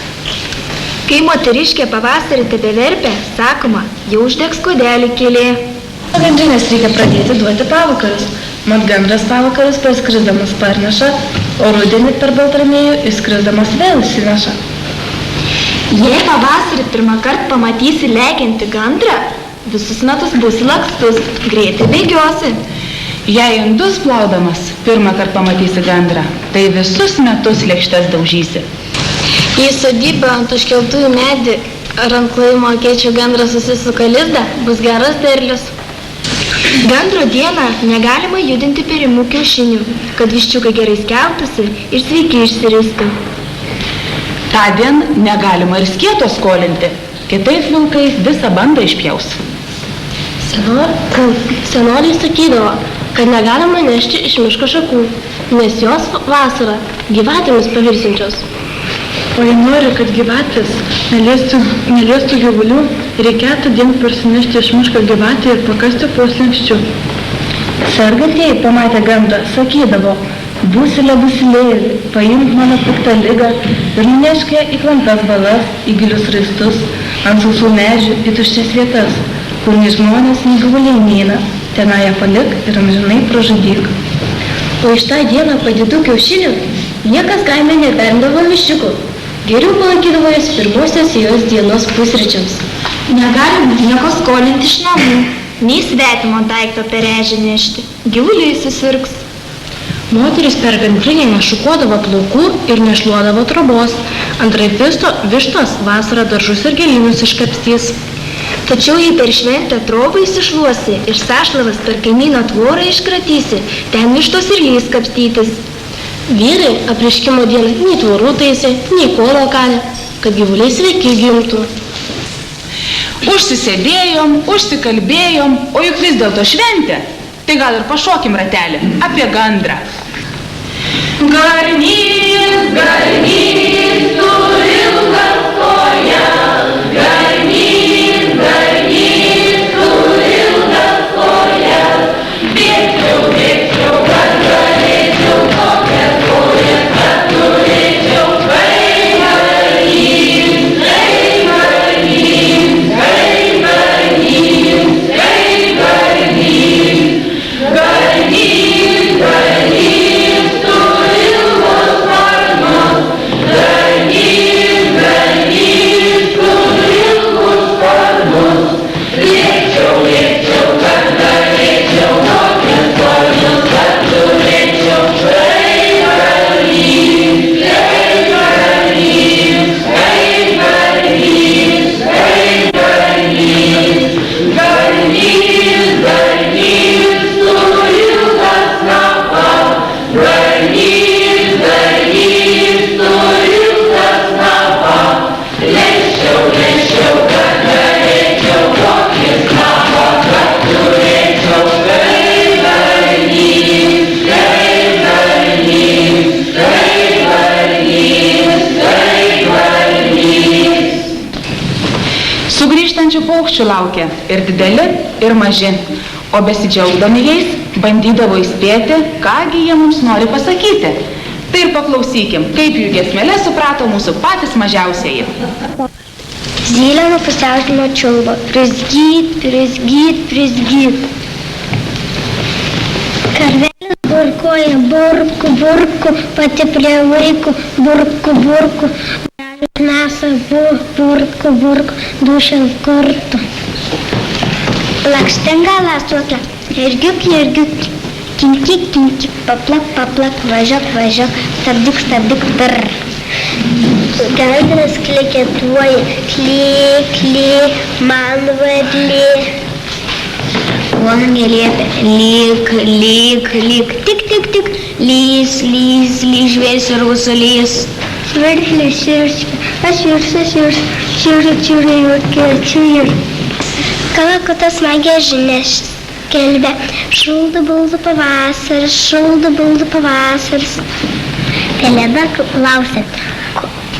Speaker 11: Kai moteriškė pavasarį tebeverpia, sakoma, jau uždegs kodelį kėlė.
Speaker 12: Gandrinės reikia pradėti duoti pavakarus. Mat gandras pavakarus parskrisdamas parneša, o rudenį per Baltramiejų išskrisdamas vėl įsineša.
Speaker 11: Jei pavasarį pirmą kartą pamatysi lekiantį gandrą, visus metus būsi lakstus, greitai bėgiosi.
Speaker 4: Jei indus plaudamas pirmą kartą pamatysi gandrą, tai visus metus lėkštes daužysi.
Speaker 11: Jei sodybą ant užkeltųjų medį ar ant klojimo akėčių gandras susisuka lizdą, bus geras derlius. Gandro dieną negalima judinti perimų kiaušinių, kad viščiukai gerai skeltųsi ir sveiki išsiristų.
Speaker 4: Tądien negalima ir skieto skolinti, kitaip vilkai visą bandą išpjaus.
Speaker 11: Senoliai sakydavo, kad negalima nešti iš miško šakų, nes jos vasarą gyvatėmis pavirsinčios.
Speaker 12: O jei nori, kad gyvatės neliestų gyvulių, reikėtų dien parsinešti iš miško gyvatį ir pakasti po slenkščiu. Sergantieji pamatę gandrą sakydavo, būsilė būsilėlį, paimk mano piktą ligą ir nunešk ją į klampias balas, į gilius raistus, ant sausų medžių, į tuščias vietas, kur nei žmonės, nei gyvuliai neina, tenai ją palik ir amžinai pražudyk.
Speaker 11: O iš tą dieną padėtų kiaušinių niekas kaime neperindavo viščiukų. Geriau palaikydavo jas pirmosios jos dienos pusryčiams. Negalima nieko skolinti iš namų, nei svetimo daikto per ežį nešti. Gyvuliai susirgs.
Speaker 12: Moteris per gandrinę nešukuodavo plaukų ir nešluodavo trobos. Antraip vištos vasarą daržus ir gėlynus iškapstys.
Speaker 11: Tačiau jei per šventę trobą įsišluosi ir sąšlavas per kaimyno tvorą iškratysi, ten vištos ir lys kapstytis. Vyrai apriškimo dieną nei tvorų taisė, nei kolo kalė, kad gyvuliai sveiki gimtų.
Speaker 4: Užsisėdėjom, užsikalbėjom, o juk vis dėlto šventė. Tai gal ir pašokim ratelį apie gandrą.
Speaker 16: Garnys, garnys, tu ilgas kojas, garnys, garnys, tu ilgas kojas, bėgčiau, kad galėčiau tokias kojas, kad turėčiau, kai garnys, kai garnys, kai garnys, kai garnys, garnys, garnys, tu ilgos sparnus, garnys, garnys, tu ilgus sparnus, lėkčiau, kad galėčiau tokius sparnus, kad turėčiau, kai garnys, kai garnys, kai garnys, kai garnys, garnys, garnys, tu ilgas snapas, garnys, garnys, tu ilgas snapas, lėkčiau, kad galėčiau tokį snapą, kad turėčiau, kai garnys, kai garnys, kai garnys, kai garnys.
Speaker 4: Sugrįžtančių paukščių laukia ir dideli, ir maži, o besidžiaugdami jais bandydavo įspėti, kągi jie mums nori pasakyti. Tai ir paklausykim, kaip jų giesmelę suprato mūsų patys mažiausieji.
Speaker 17: Zylė nuo pusiaužinio čiulba, prizgyt, prizgyt, prizgyt. Karvelis burkoja, burku, burku, pati prie vaikų, burku, burku. Mesa, burku, burku, dušel kartu. Lakštinga lasuoklė, irgiuk, irgiuk, kimkik, kimkik, paplak, paplak, važiuok, važiuok, stabdyk, stabdyk, brr. Gandras kleketuoja, kly, kly, man varlė. Volungė liepia, lyg, tik, lys, žvėris ir rusulys. Vardiklės šiurs, kalakutas smagia žinias skelbia, šulda bulda pavasaris. Pelėda klausia,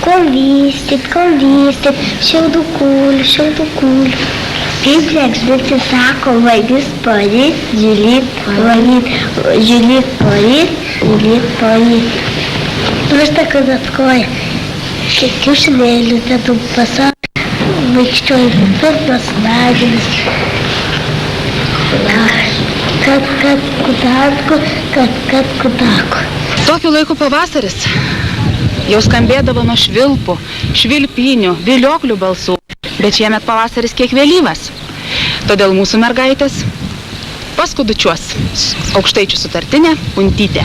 Speaker 17: ko vystyt, šiaudų kūlių. Kaip žvaigždutė sako, vagis poryt, žiūrėt poryt. Vista, kad atkoja, kiaušinėlių tėtų pasaulį, vaikščioji pirmas smegenis. Kad kutako.
Speaker 4: Tokiu laiku pavasaris jau skambėdavo nuo švilpų, švilpinių, vilioklių balsų, bet šiemet pavasaris kiek vėlyvas. Todėl mūsų mergaitės paskudučiuos aukštaičių sutartinę Untytė.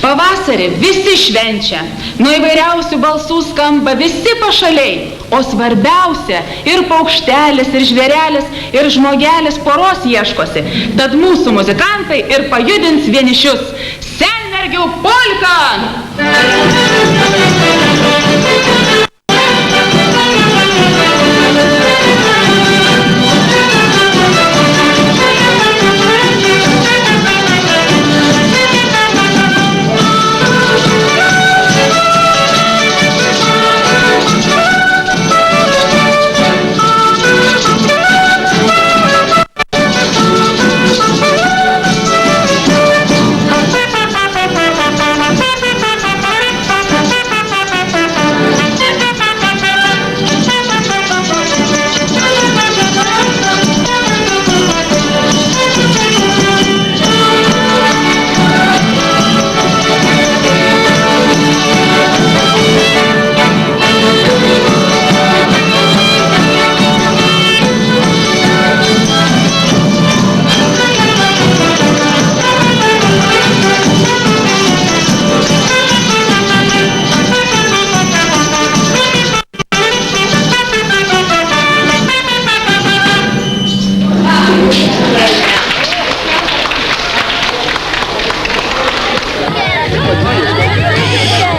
Speaker 4: Pavasarį visi švenčia, nuo įvairiausių balsų skamba visi pašaliai, o svarbiausia ir paukštelis, ir žvėrelis, ir žmogelis poros ieškosi. Tad mūsų muzikantai ir pajudins vienišius. Senmergių polka!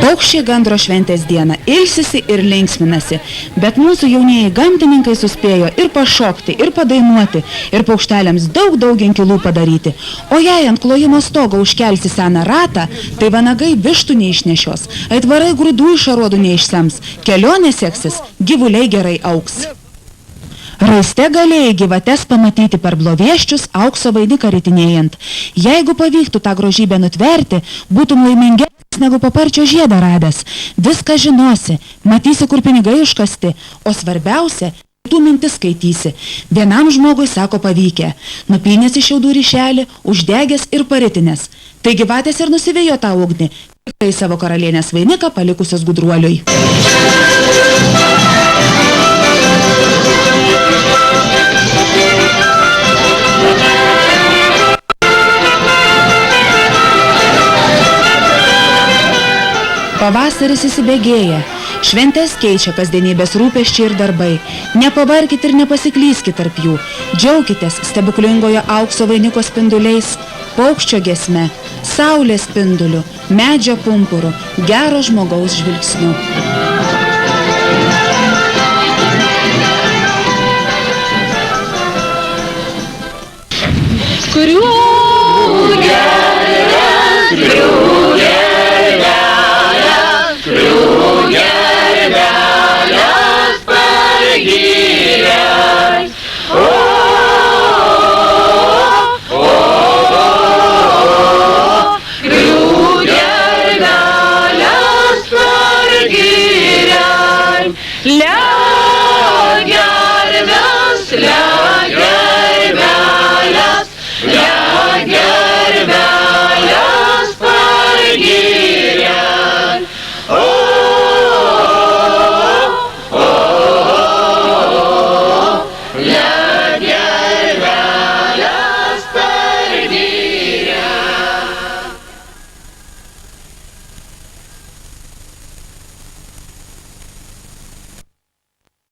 Speaker 1: Paukščiai gandro šventės dieną ilsisi ir linksminasi, bet mūsų jaunieji gamtininkai suspėjo ir pašokti, ir padainuoti, ir paukšteliams daug inkilų padaryti. O jei ant klojimo stogo užkelsi seną ratą, tai vanagai vištų neišnešios, aitvarai grūdų iš aruodų neišsems, kelionė seksis, gyvuliai gerai augs. Raiste galėjai gyvates pamatyti per blovieščius aukso vainiką ritinėjant. Jeigu pavyktų tą grožybę nutverti, būtum laimingesnis negu paparčio žiedą radęs. Viską žinosi, matysi, kur pinigai iškasti, o svarbiausia, tų mintis skaitysi. Vienam žmogui sako pavykę, nupynės iš šiaudų ryšelį, uždegęs ir paritinės. Tai gyvatės ir nusivėjo tą ugnį, tai savo karalienės vainiką palikusios gudruoliui. Pavasaris įsibėgėja, šventės keičia kasdienybės rūpesčiai ir darbai. Nepavarkit ir nepasiklyskit tarp jų, džiaukitės stebuklingojo aukso vainiko spinduliais, paukščio giesme, saulės spinduliu, medžio pumpuru, gero žmogaus žvilgsniu.
Speaker 4: Kuriuo